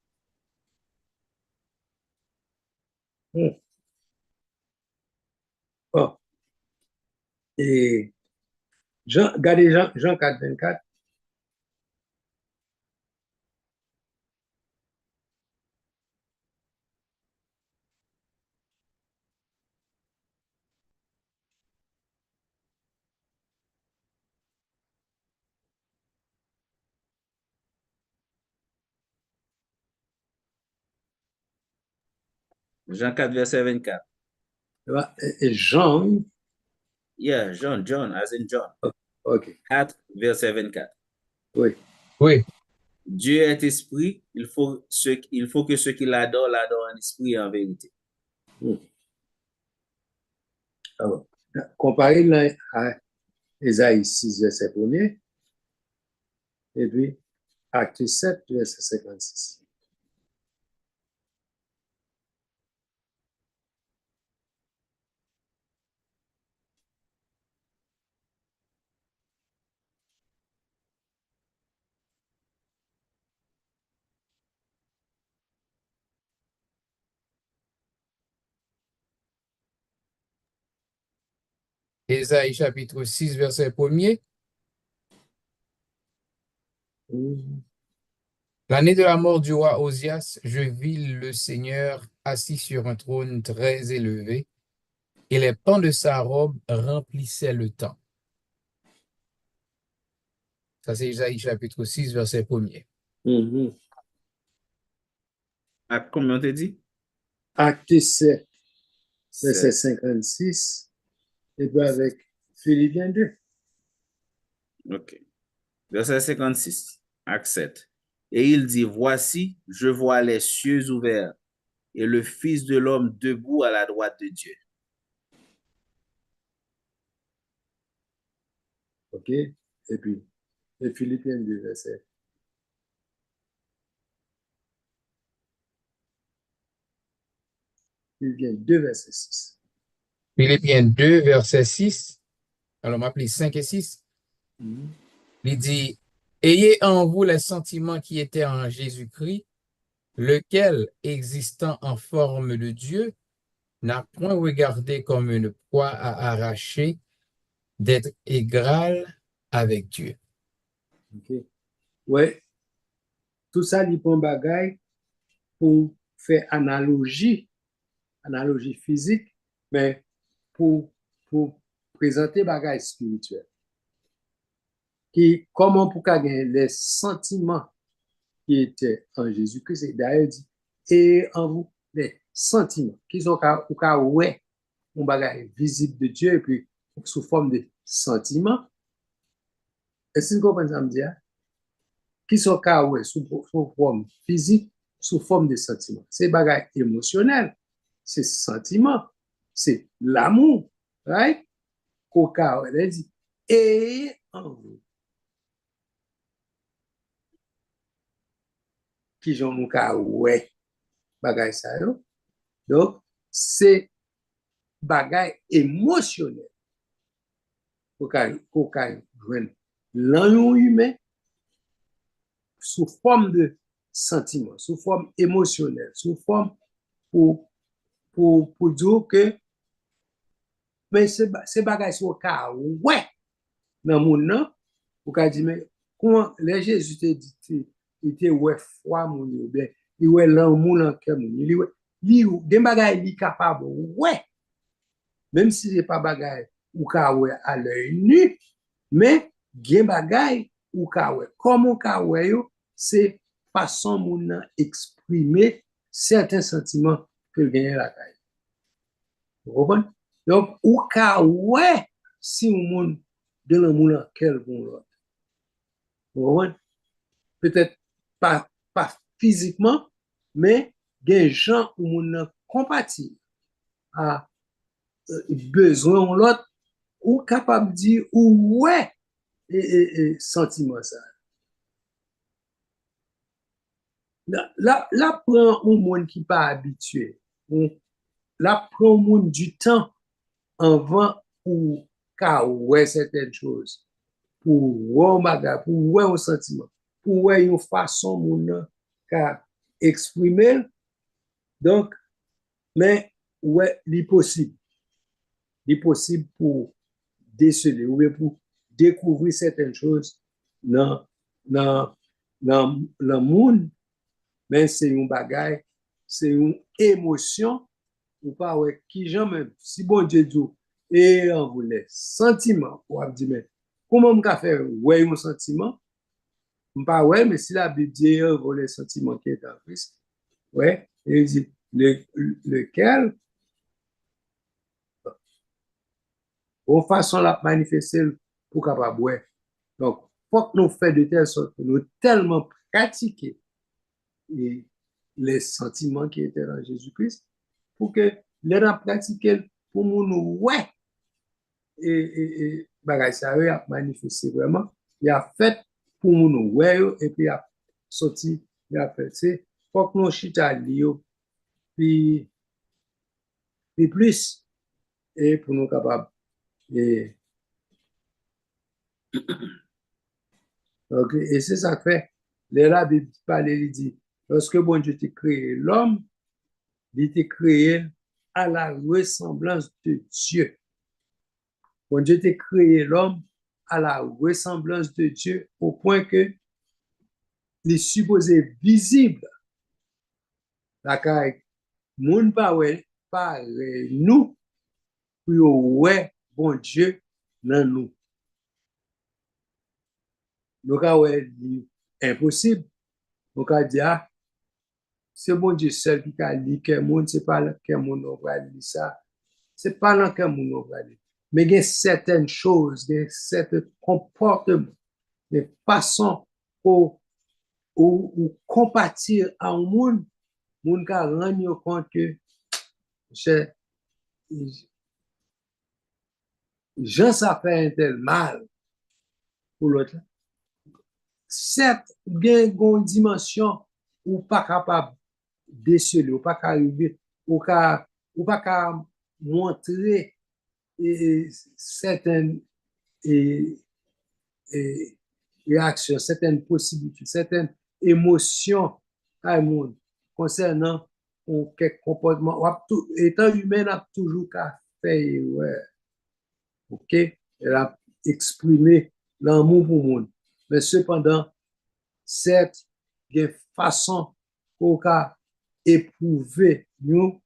Oh. Et regardez Jean 4, 24. Jean 4, verset 24. Et Jean. Yeah, John, as in John. OK. 4, verset 24. Oui. Oui. Dieu est esprit, il faut que ceux qui l'adorent en esprit et en vérité. Alors, comparé à Ésaïe 6, verset 1er, et puis Acte 7, verset 56. Ésaïe chapitre 6, verset 1er. L'année de la mort du roi Osias, je vis le Seigneur assis sur un trône très élevé, et les pans de sa robe remplissaient le temps. Ça, c'est Ésaïe chapitre 6, verset 1er. À combien on te dit? Acte 7, verset 7. 56, et puis avec Philippiens 2. OK. Verset 56, acte 7. Et il dit, voici, je vois les cieux ouverts et le Fils de l'homme debout à la droite de Dieu. OK? Et puis, et Philippiens 2, verset. Philippiens 2, verset 6. Philippiens 2, verset 6. Alors, on m'appelle 5 et 6. Mhm. Il dit, ayez en vous les sentiments qui étaient en Jésus-Christ, lequel, existant en forme de Dieu, n'a point regardé comme une proie à arracher d'être égal avec Dieu. OK? Ouais, tout ça, il prend bagaille pour faire analogie physique, mais pour présenter bagaille spirituel. Qui, comment pour gagner les sentiments qui étaient en Jésus-Christ, et d'ailleurs dit, et en vous, les sentiments qui sont au cas où un bagage visible de Dieu, et puis sous forme de sentiments. Est-ce que vous comprenez ça me dire? Qui sont au cas où sous forme physique, sous forme de sentiments. C'est bagage émotionnel, c'est sentiments, c'est l'amour, right? Au cas où elle dit, et en vous. Qui j'en au cas où bagage ça yo. Donc, c'est bagay émotionnel pour qu'on joigne l'anion humain sous forme de sentiment, sous forme émotionnelle, sous forme pour dire que mais c'est bagay sur cas ouais dans mon nom pour qu'on dit mais comment les Jésus te dit il était ouais foi mon bien il ouais l'amour dans cœur mon il ouais des bagay li capable ouais même si c'est pas bagay ou ka ouais à l'œil nu, mais gen bagay ou ka ouais. Comment ka ouais yo, c'est façon moun nan exprimer certains sentiments que gagne la caille. Vous comprenez? Donc, ou ka ouais si ou moun de le moun quel bon l'autre. Vous comprenez? Peut-être pas physiquement, mais gen gens ou moun nan compatir à besoin l'autre ou capable de dire ou ouais et sentiment ça. Là prend un monde qui pas habitué. Là prend un monde du temps avant pour qu'à ouais certaines choses, pour ouais bagarre, pour ouais un sentiment, pour ouais une façon moun qu'a exprimer. Donc mais ouais l'impossible pour déceler ou bien pour découvrir certaines choses dans le monde, mais c'est une bagaille, c'est une émotion, ou pas, ouais, qui jamais, si bon Dieu dit, et on voulait sentiment, ou a dit, mais comment on peut faire, ouais, un sentiment, pas ouais, mais si la Bible dit, on voulait sentiment qui est en Christ, ouais, et il dit, lequel, de façon la manifester pour capable ouais. Donc, faut que nous fassions de telle sorte que nous tellement pratiquer les sentiments qui étaient dans Jésus-Christ pour que les pratiquer pour nous ouais et bagay ça a manifesté vraiment, il a fait pour nous ouais et puis il a sorti, il a fait c'est faut que nous chita lio puis plus et pour nous capables et okay. Et c'est ça que fait, la Bible parle, il dit, lorsque bon Dieu t'a créé l'homme, il t'a créé à la ressemblance de Dieu. Bon Dieu t'a créé l'homme à la ressemblance de Dieu au point que il est supposé visible. La caille, moun pa nous, pour ouais, bon Dieu, dans nous. Donc, impossible. Donc, c'est bon Dieu seul qui a dit que moun, c'est pas que moun on va dire ça. C'est pas là que moun on va dire. Mais il y a certaines choses, il y a certains comportements, des façons pour compatir à un monde, moun ka rendre compte que Jean ça fait un tel mal pour l'autre. Certes, il y a une dimension ou pas capable de déceler, ou pas arriver, ou pas montrer certaines réactions, certaines possibilités, certaines émotions à un monde concernant quelques comportements. Étant humain, on a toujours qu'à faire, ouais. OK? Elle a exprimé l'amour pour le monde. Mais cependant, certes, il y a une façon pour éprouver nous,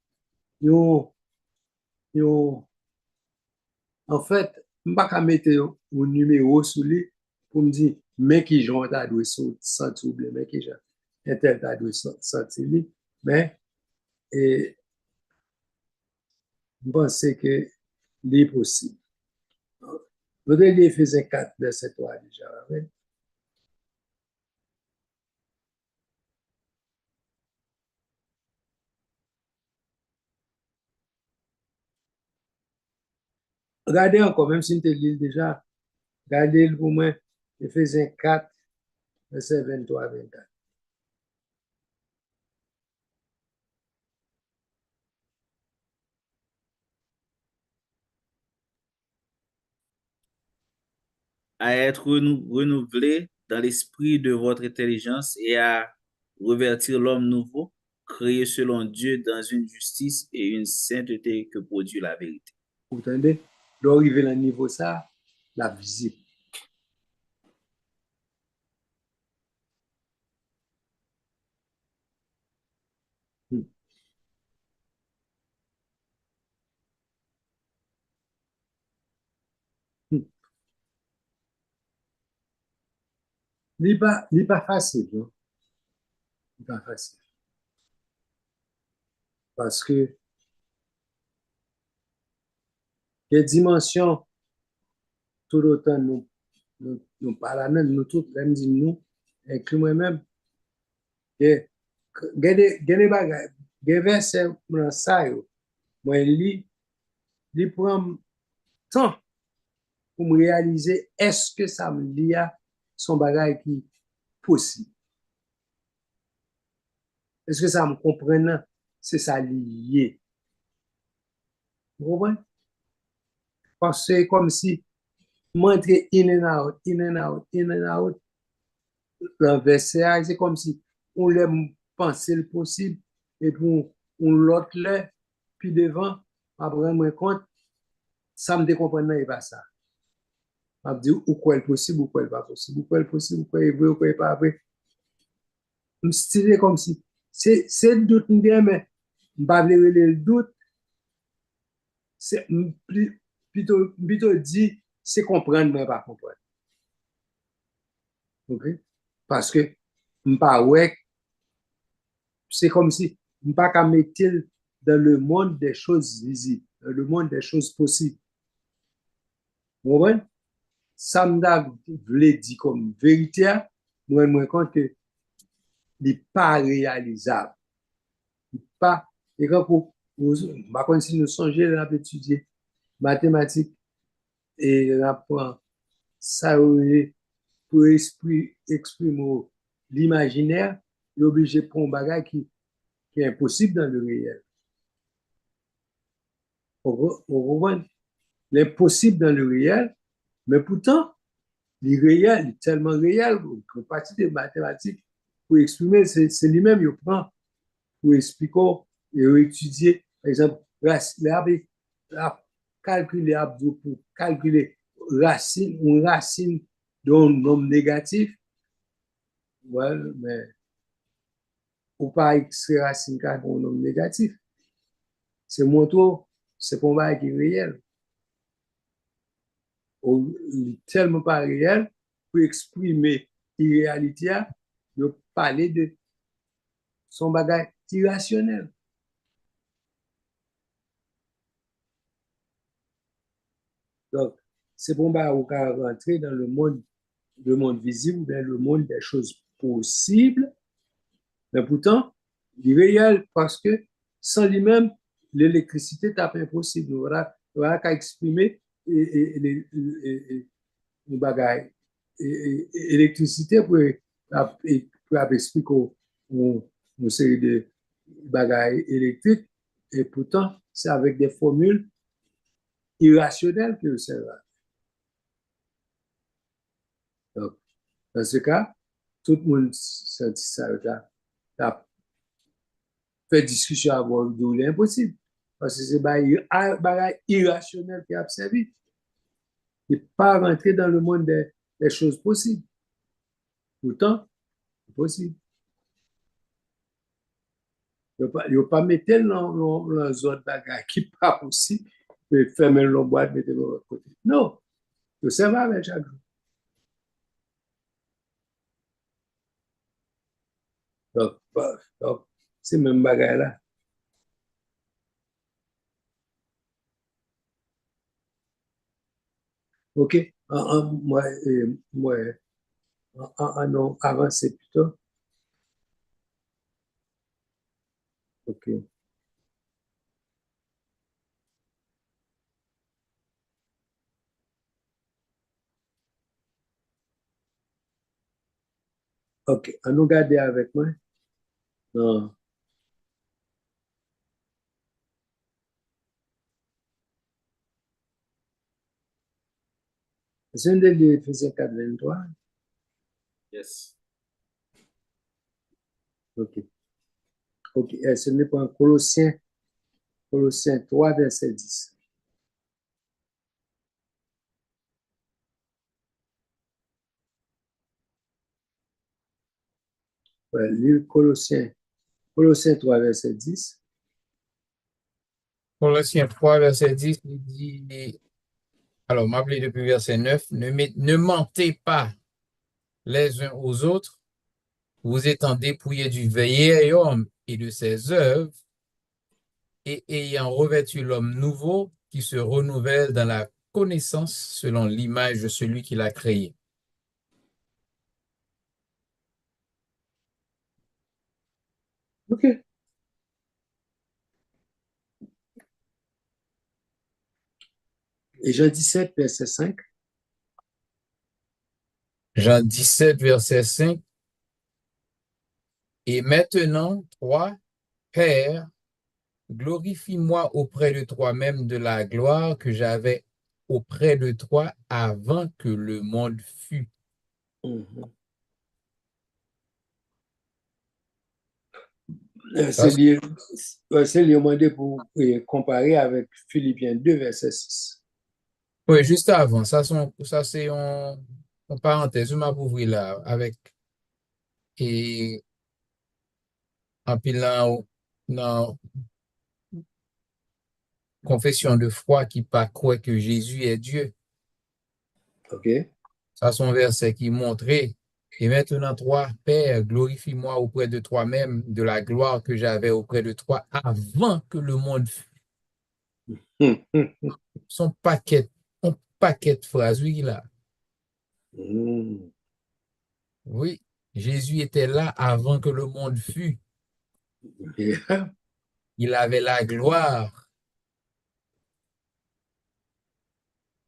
en fait, je ne vais pas mettre un numéro sur lui pour me dire, mais qui j'en ai dû sentir, mais qui j'en ai dû sentir, mais je pense que c'est possible. Nous devons Éphésiens 4, verset 3 déjà. Oui? Regardez encore, même si nous te lis déjà, regardez pour moi, Éphésiens 4, verset 23 à 24. À être renouvelé dans l'esprit de votre intelligence et à revêtir l'homme nouveau, créé selon Dieu dans une justice et une sainteté que produit la vérité. Vous entendez? D'arriver à un niveau ça, la visible. Ce n'est pas facile. Non? Ce n'est pas facile. Parce que les dimensions, tout autant nous parlons, nous tous, même dit nous, inclus moi-même, il y a des versets dans ça, moi, il prend temps pour me réaliser est-ce que ça me lie à son bagage qui est possible. Est-ce que ça me comprend? C'est ça lié. Vous comprenez? Parce que c'est comme si m'entrer in and out, in and out, in and out, le verset, c'est comme si on l'aime penser le possible et puis on l'autre là, puis devant, après moi compte, ça me décomprend et pas ça. Je me dis ou quoi est possible, ou quoi est pas possible, ou quoi est possible, ou quoi est vrai, ou quoi est pas vrai. Je me style comme si c'est le doute bien, mais je ne vais pas le doute. C'est plutôt dit, c'est comprendre, mais pas comprendre. Okay? Parce que c'est comme si je ne pas qu'à mettre dans le monde des choses visibles, dans le monde des choses possibles. Vous voyez? Ça me dit comme vérité, moi, je me compte que ce n'est pas réalisable. Pas, et quand si nous songeons à étudier mathématiques et apprendre ça pour exprimer l'imaginaire, il est obligé de prendre un bagage qui est impossible dans le réel. On voit l'impossible dans le réel, mais pourtant, le réel est tellement réel qu'une partie des mathématiques pour exprimer, c'est lui-même, il prend pour expliquer et étudier. Par exemple, calculer Abdou pour calculer une racine d'un nombre négatif, well, mais ou pas extraire racine d'un nombre négatif. C'est mon tour, c'est pour moi qui est réel. Ou, tellement pas réel pour exprimer l'irréalité, de parler de son bagage irrationnel. Donc, c'est pour moi qu'on va rentrer dans le monde visible, dans le monde des choses possibles, mais pourtant, irréel parce que sans lui-même, l'électricité est impossible. Voilà qu'à exprimer les bagages. L'électricité pour expliquer une série de bagages électriques et pourtant, c'est avec des formules irrationnelles que c'est là. Donc, dans ce cas, tout le monde a fait discussion avant de l'impossible. Parce que c'est un bagage irrationnel qui a servi. Il n'est pas rentré dans le monde des choses possibles. Pourtant, c'est possible. Il ne faut pas mettre dans autres bagages qui n'est pas possible. Et fermer le boîte, mettre de l'autre côté. Non. Ça va avec chaque jour. Donc c'est le même bagage là. OK. Moi, non, avancer plutôt. OK. OK. On nous garder avec moi. Non. C'est un de l'Éphésiens 4:23. Yes. OK. OK. Ce n'est pas un Colossiens 3, verset 10. Ouais, lire Colossiens 3, verset 10. Colossiens 3, verset 10, il dit, alors, m'appelez depuis verset 9, ne mentez pas les uns aux autres, vous étant dépouillés du vieil homme et de ses œuvres, et ayant revêtu l'homme nouveau qui se renouvelle dans la connaissance selon l'image de celui qui l'a créé. OK. Et Jean 17, verset 5. Jean 17, verset 5. Et maintenant, toi, Père, glorifie-moi auprès de toi-même de la gloire que j'avais auprès de toi avant que le monde fût. C'est lié demandé pour comparer avec Philippiens 2, verset 6. Oui, juste avant, ça c'est en parenthèse, je m'ouvrir là avec et en pile dans confession de foi qui pas croit que Jésus est Dieu. OK. Ça son verset qui montrait. Et maintenant, toi, Père, glorifie-moi auprès de toi-même de la gloire que j'avais auprès de toi avant que le monde fût. Son paquet, un paquet de phrases, oui, là. Oui, Jésus était là avant que le monde fût. Yeah. Il avait la gloire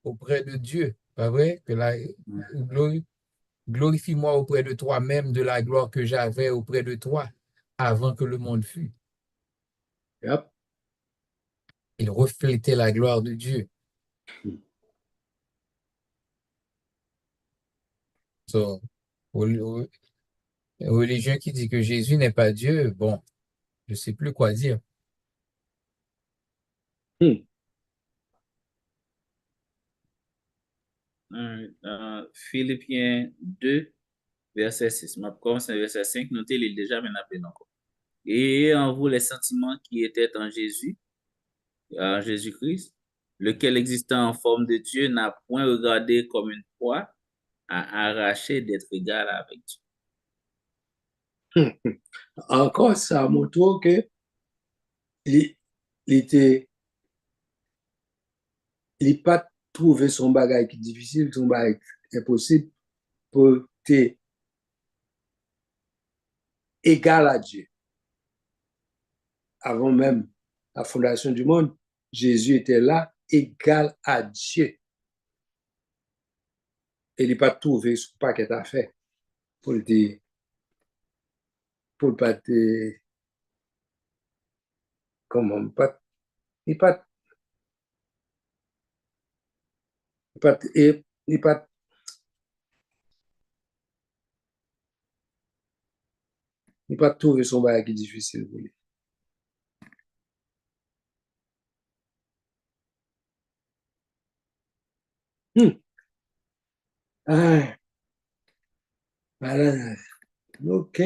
auprès de Dieu. Pas vrai? Que la glorifie-moi auprès de toi-même de la gloire que j'avais auprès de toi avant que le monde fût. Yep. Il reflétait la gloire de Dieu. So, aux religions qui disent que Jésus n'est pas Dieu, bon, je ne sais plus quoi dire. Philippiens 2, verset 6. Ma commence verset 5, notez l'île déjà, mais n'appelez encore. Et en vous les sentiments qui étaient en Jésus-Christ, lequel existant en forme de Dieu n'a point regardé comme une proie à arracher d'être égal avec Dieu. Encore, ça montre que il était, il pas trouvé son bagage qui difficile, son bagage impossible pour être égal à Dieu. Avant même la fondation du monde, Jésus était là, égal à Dieu. Et il n'a pas trouvé ce paquet à faire pour le pas te, comment, pas, il pas, il pas, il pas trouvé son bagage difficile pour lui. Ah, voilà. OK.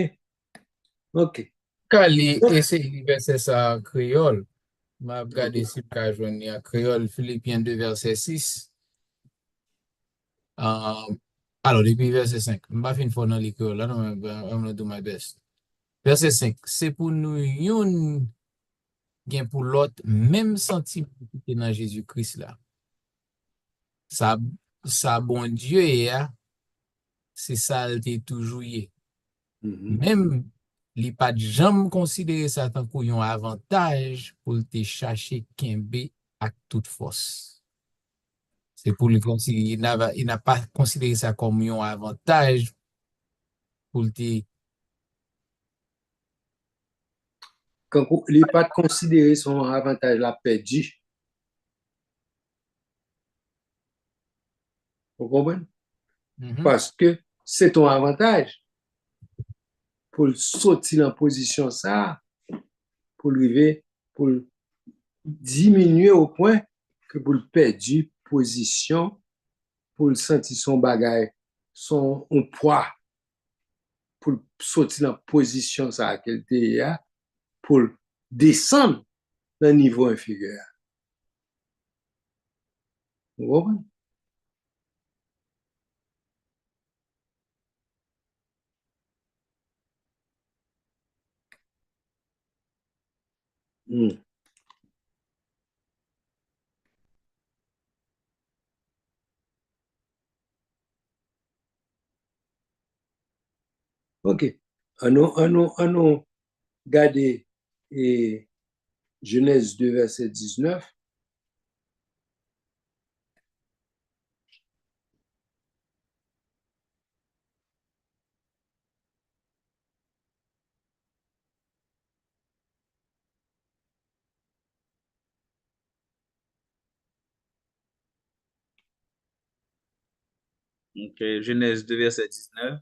OK. Quand il essaie de verser ça en créole, m'a regardé si je joindre en créole, Philippiens 2, verset 6. Alors, depuis verset 5, je ne vais pas finir dans les créoles, là, non, I'm going to do my best. Verset 5, c'est pour nous, yon, gen pour l'autre, même sentiment qui est dans Jésus-Christ là. Ça, ça, bon Dieu, c'est ça, il est toujours yé. Même, il pas de jamais considéré ça tant qu'on un avantage pour te chercher Kembe à toute force. C'est pour lui comme si il n'a pas considéré ça comme un avantage pour te. Quand il n'a pas considéré son avantage, l'a perdu. Vous comprenez? Parce que c'est ton avantage pour sortir en position ça, pour arriver, pour diminuer au point que pour perdre position, pour sentir son bagage, son poids, pour sortir en position ça qu'elle était, pour descendre d'un niveau inférieur. Vous comprenez? OK. On garder Genèse 2, verset 19. Okay. Genèse 2, verset 19.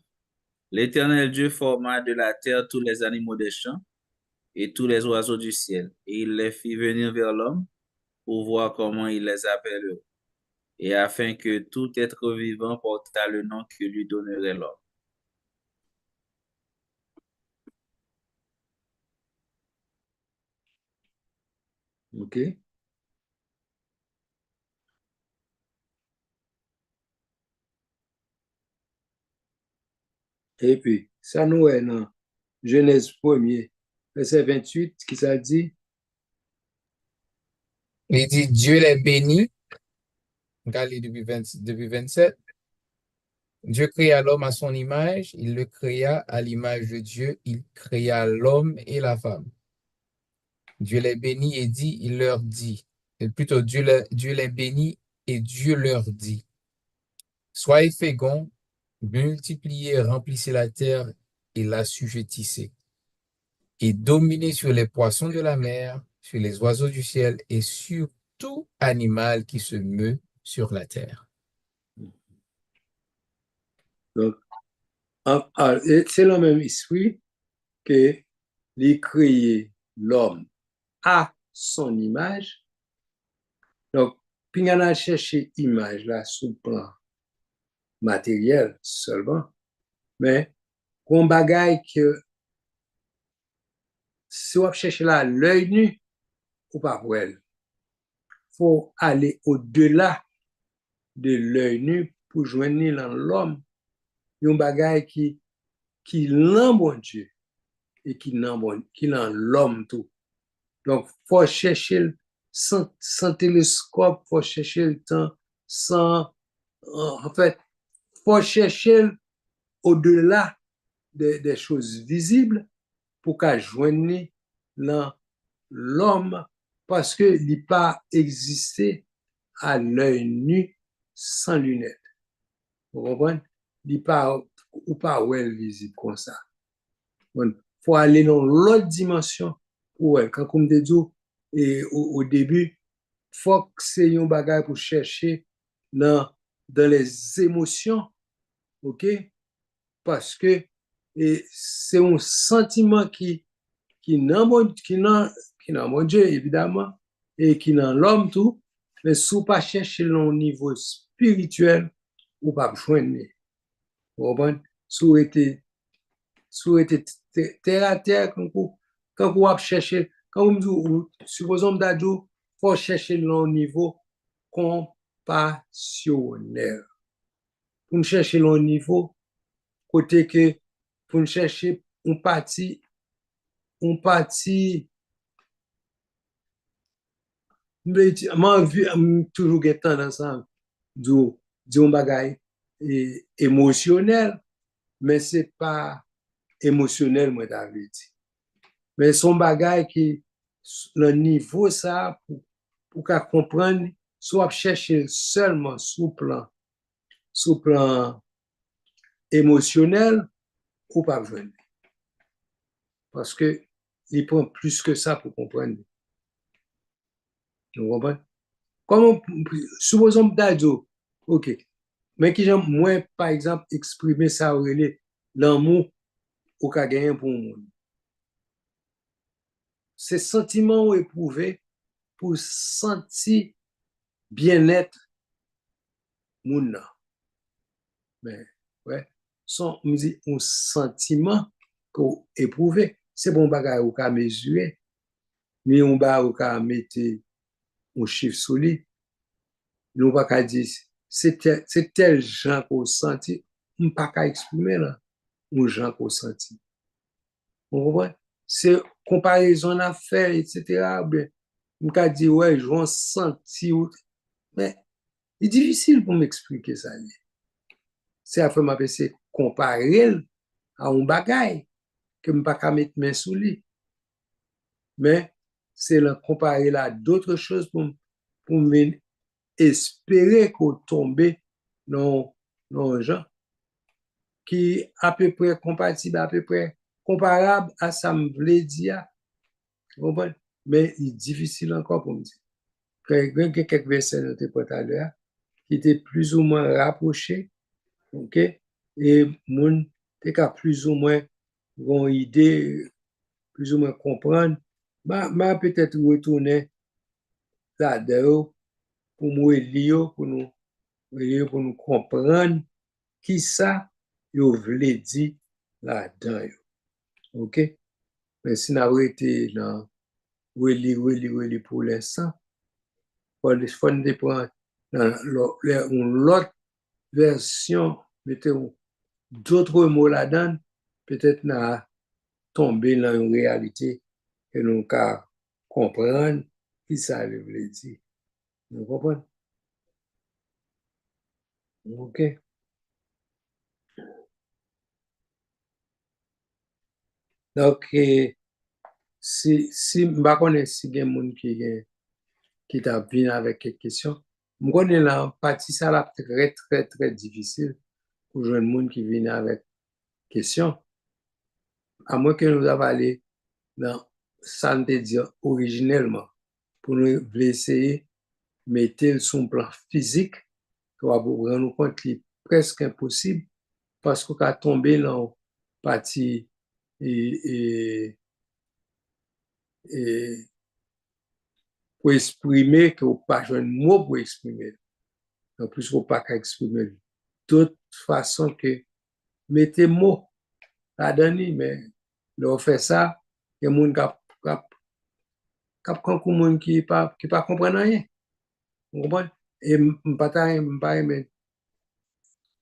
L'Éternel Dieu forma de la terre tous les animaux des champs et tous les oiseaux du ciel, et il les fit venir vers l'homme pour voir comment il les appellerait, et afin que tout être vivant portât le nom que lui donnerait l'homme. OK. Et puis, ça nous est dans Genèse 1er, verset 28, qui ça dit? Il dit Dieu les bénit. Regardez depuis 27. Dieu créa l'homme à son image, il le créa à l'image de Dieu, il créa l'homme et la femme. Dieu les bénit et dit, il leur dit, et plutôt Dieu les bénit et Dieu leur dit, soyez féconds, multipliez, remplissez la terre et l'assujettissez, et dominez sur les poissons de la mer, sur les oiseaux du ciel et sur tout animal qui se meut sur la terre. Donc, c'est le même esprit que il créé l'homme à son image. Donc, puis on a cherché image là sous le plan matériel seulement, mais qu'on bagaille que si on cherche là l'œil nu ou pas pour elle, faut aller au-delà de l'œil nu pour joindre dans l'homme un bagaille qui l'en bon Dieu et qui l'en l'homme tout. Donc, faut chercher sans télescope, faut chercher le temps sans, en fait, faut chercher au-delà des choses visibles pour qu'à joindre dans l'homme parce que il n'est pas existé à l'œil nu sans lunettes. Vous comprenez? Il n'est pas ou pas well visible comme ça. Bon, faut aller dans l'autre dimension pour elle. Quand comme te dit et au début, faut que c'est un bagage pour chercher dans les émotions, OK? Parce que c'est un sentiment qui dans mon Dieu, évidemment, et qui dans l'homme tout, mais si vous pas chercher au niveau spirituel, ou pas joindre. Vous comprenez? Si vous êtes terre à terre, quand vous cherchez, quand vous me dites, supposons que il faut chercher au niveau compassionnel. Pour chercher au niveau, côté que, pour chercher un parti, moi, toujours get tendance à dire un bagage émotionnel, mais c'est pas émotionnel, moi, David. Mais son bagage qui, le niveau, ça, pour qu'à comprendre, soit chercher seulement sous plan émotionnel, ou pas besoin. Parce que il prend plus que ça pour comprendre. Vous comprenez? Comment, supposons Dadio, ok, mais qui j'aime moins, par exemple, exprimer ça ou l'amour au cas gagné pour le monde. Ces sentiments éprouvés pour sentir bien-être moun. Mais, ouais, son, on dit, un sentiment qu'on éprouve. C'est bon bagage ou qu'à mesurer, mais on va ou qu'à mettre un chiffre solide. Nous pas qu'à dire, c'est tel gens qu'on senti, on pas qu'à exprimer là, un gens qu'on senti. Vous comprenez? C'est comparaison à faire, etc. On peut dire, ouais, je vais sentir, mais c'est difficile pour m'expliquer ça. C'est à faire ma c'est comparer à un bagage que je ne peux pas mettre main sous lui. Mais c'est le comparer à d'autres choses pour espérer qu'on tombe dans un genre qui est à peu près compatible, à peu près comparable à ça me voulait dire. Mais il est difficile encore pour me dire. Il y a quelques versets tout à l'heure qui étaient plus ou moins rapprochés, ok? Et moun te ka plus ou moins une idée, plus ou moins comprendre. Ma peut-être retourner là-dedans pour nous lire, pour nous comprendre qui ça yo vle dire là-dedans. OK? Mais si nous avons été dans relire pour l'instant, il faut nous prendre l'autre version, mettez d'autres mots là-dedans, peut-être n'a tomber dans une réalité que nous pouvons comprendre qui ça veut dire. Vous comprenez? OK. Donc, si je ne connais pas si il y a des gens qui t'a venu avec quelques questions, je connais la partie ça là très, très, très difficile pour jouer des gens qui viennent avec questions. À moins que nous avons allé dans ça ne dire originellement pour nous essayer de mettre sur un plan physique pour rendre compte qu'il est presque impossible parce qu'on a tombé dans la partie et pour exprimer que vous pas un mot pour exprimer. En plus, vous pas qu'à exprimer d'autres façon que mettez mots là-dedans, mais on fait ça, il y a des gens qui pas comprennent rien. Vous comprenez? Et m'pas aimer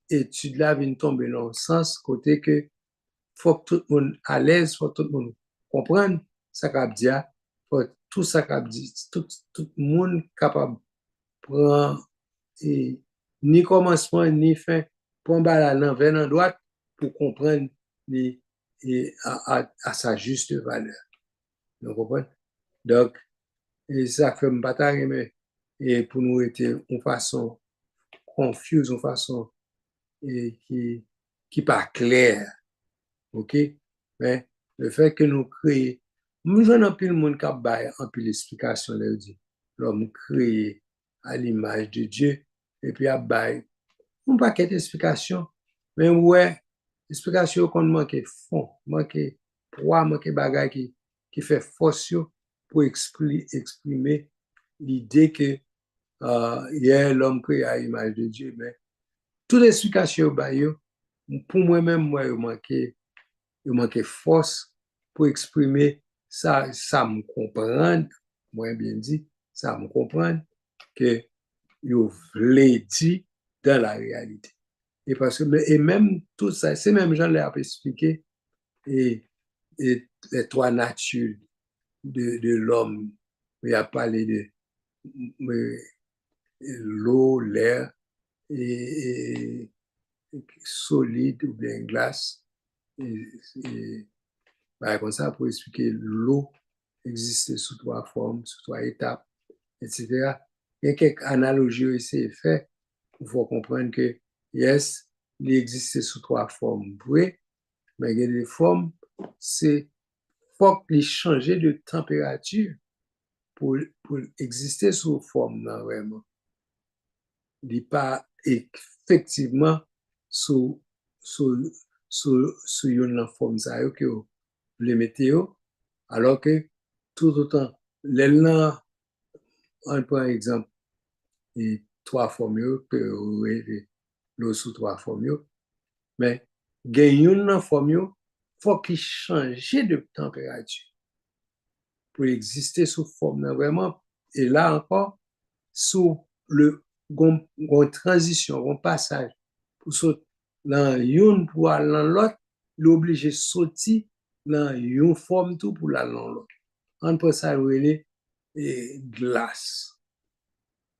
étude là vient tomber dans le sens côté que faut que tout le monde à l'aise, faut que tout le monde comprenne ça qu'a dit, faut tout ça qu'a dit, tout le monde capable prendre et ni commencement ni fin pour aller à l'envers à droite pour comprendre les, à sa juste valeur. Vous comprenez? Donc, et ça fait me bataille, mais et pour nous était une façon confuse, une façon et qui pas claire, ok? Mais le fait que nous créons, nous avons un peu le monde qui a un peu l'explication, l'homme créé à l'image de Dieu, et puis à bail, un paquet d'explications, mais ouais, explication qu'on manque fond, manque poids, manque bagage qui fait force pour exprimer l'idée que il y a l'homme créé à l'image de Dieu, mais toute explication pour moi-même, moi, il manque force pour exprimer ça, ça me comprendre, moi bien dit, ça me comprendre que vous voulez dire dans la réalité. Et parce que, et même tout ça, ces mêmes gens l'ont expliqué, et les trois natures de l'homme, il a parlé de l'eau, l'air et solide ou bien glace. Et comme ça, pour expliquer l'eau existe sous trois formes, sous trois étapes, etc. Il y a quelques analogies aussi faites pour comprendre que, yes, il existe sous trois formes. Oui, mais il y a des formes, c'est faut qu'il change de température pour exister sous forme, non, vraiment. Il n'est pas effectivement sous une forme ça que vous le mettez, alors que tout autant, l'élan, on prend exemple, et trois formes que l'eau sous trois formes, mais gagner une forme, il faut qu'il change de température pour exister sous forme, vraiment. Et là encore, sous le transition, un passage, pour sauter dans une pour aller dans l'autre, il est obligé de sauter dans une forme tout pour aller dans l'autre. On peut ça appeler glace.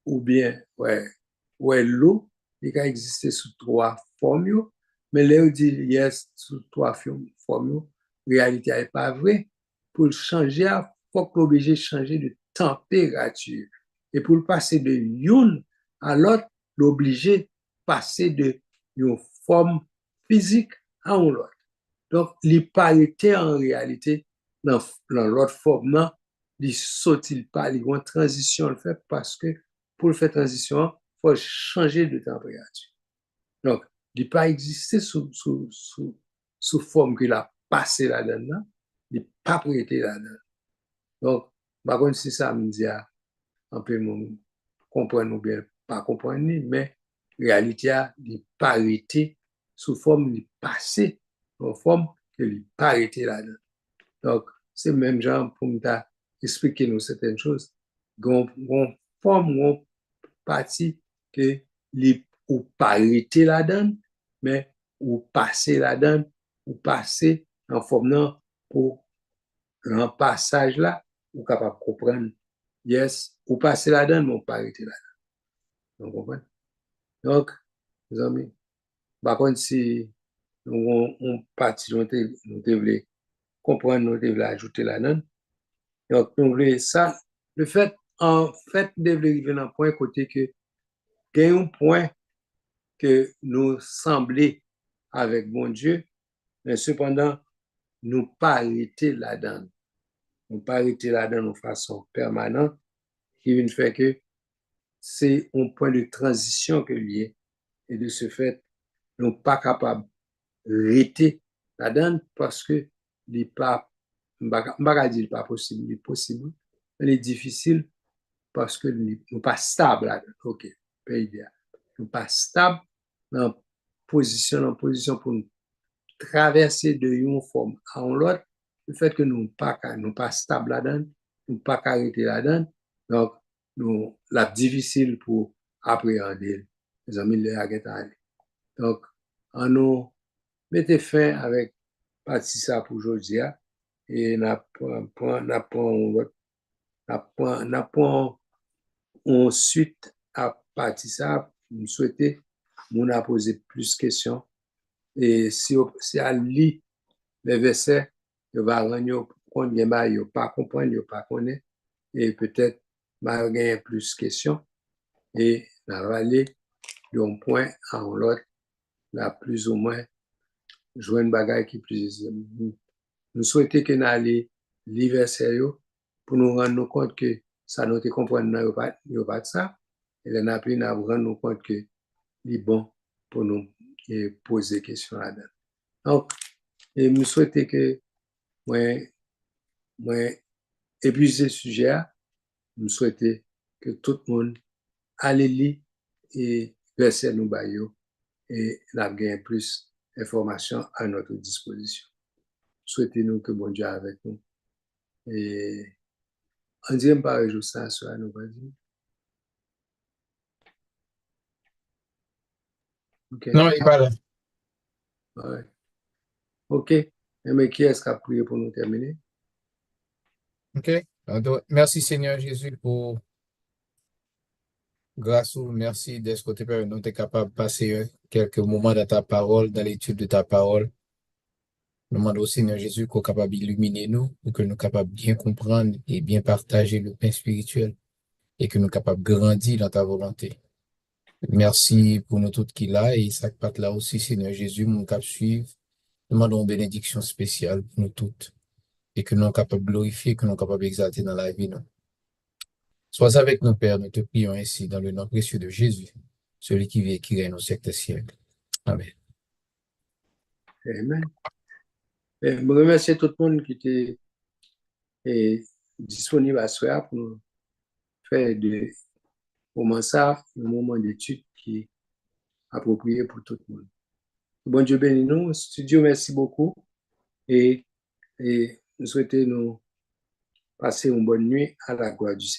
Ou bien, l'eau, il peut exister sous trois formes, mais là, on dit yes, sous trois formes, réalité n'est pas vrai. Pour changer, il faut qu'on obligé de changer de température. Et pour passer de une à l'autre, l'obligé de passer de une forme physique à une autre. Donc, les parité en réalité, dans l'autre forme, non, il saute pas, il y a une transition le fait parce que pour faire transition, il faut changer de température. Donc, il n'a pas existé sous forme qu'il a passé là-dedans, il n'a pas prêté là-dedans. Donc, par contre, si ça me dit, un peu comprendre ou bien pas comprendre, mais réalité a des parités sous forme de passé, en forme que les parités là-dedans. Donc, c'est même genre pour nous expliquer nous certaines choses. Gon forme, gon partie que les ou parité là-dedans, mais ou passer là-dedans, ou passer en forme pour un passage là, ou capable de comprendre. Yes, ou passer là-dedans, mais ou parité là-dedans. Vous comprenez? Donc, les amis, par contre, si on partit, nous devons comprendre, nous devons ajouter là-dedans. Donc, nous voulons ça. Le fait, en fait, nous devons arriver dans un point côté que, il y a un point que nous semblons avec bon Dieu, mais cependant, nous pas arrêter là-dedans. Nous pas arrêter là-dedans de façon permanente, qui vient faire que c'est un point de transition que lié. Et de ce fait, nous ne sommes pas capables d'arrêter là-dedans parce que il n'est pas, je ne vais pas dire pas possible, il est possible, mais il est difficile parce que nous ne sommes pas stables là-dedans. OK, pas idéal. Nous ne sommes pas stables dans position en position pour nous traverser de une forme à l'autre, le fait que nous pas stable là-dedans, nous pas arrêter là-dedans, donc nous la difficile pour appréhender les amis de la guerre. Donc on nous mettez fin avec partie ça pour aujourd'hui et n'a ensuite à partir ça nous souhaiter nous a posé plus de questions et si à lire les versets il va rendre compte il pas comprendre il pas connaître et peut-être va gagner plus de questions et on va aller d'un point à l'autre là plus ou moins jouer une bagaille qui plus nous souhaitons que nous allions lire verset pour nous rendre compte que ça nous comprendre pas de ça et là après nous rendre compte que c'est bon pour nous poser des questions là-dedans. Donc, et nous souhaitons que moi épuiser le sujet, nous souhaitons que tout le monde aille lire et verser nous baillons et n'a gagné plus d'informations à notre disposition. Souhaitez-nous que bon Dieu avec nous. Et on dirait pas un jour ça soit nous va dire. OK. Non, il n'est pas là. Ouais. OK. Mais qui est-ce qui a prié pour nous terminer? OK. Donc, merci Seigneur Jésus pour grâce ou merci de ce côté Père, nous sommes capables de passer quelques moments dans ta parole, dans l'étude de ta parole. Nous demandons au Seigneur Jésus qu'on soit capable d'illuminer nous, pour que nous soyons capables de bien comprendre et bien partager le pain spirituel et que nous soyons capables de grandir dans ta volonté. Merci pour nous tous qui là et ça part là aussi, Seigneur Jésus, nous cap suivre. Nous demandons une bénédiction spéciale pour nous toutes et que nous soyons capables de glorifier, que nous soyons capables d'exalter dans la vie. Sois avec nous, Père, nous te prions ainsi dans le nom précieux de Jésus, celui qui vit et qui règne au siècle des siècles. Amen. Amen. Je remercie tout le monde qui était disponible à ce soir pour nous faire de moment ça, un moment d'étude qui est approprié pour tout le monde. Bon Dieu bénis nous. Studio, merci beaucoup. Et nous souhaitons nous passer une bonne nuit à la gloire du Seigneur.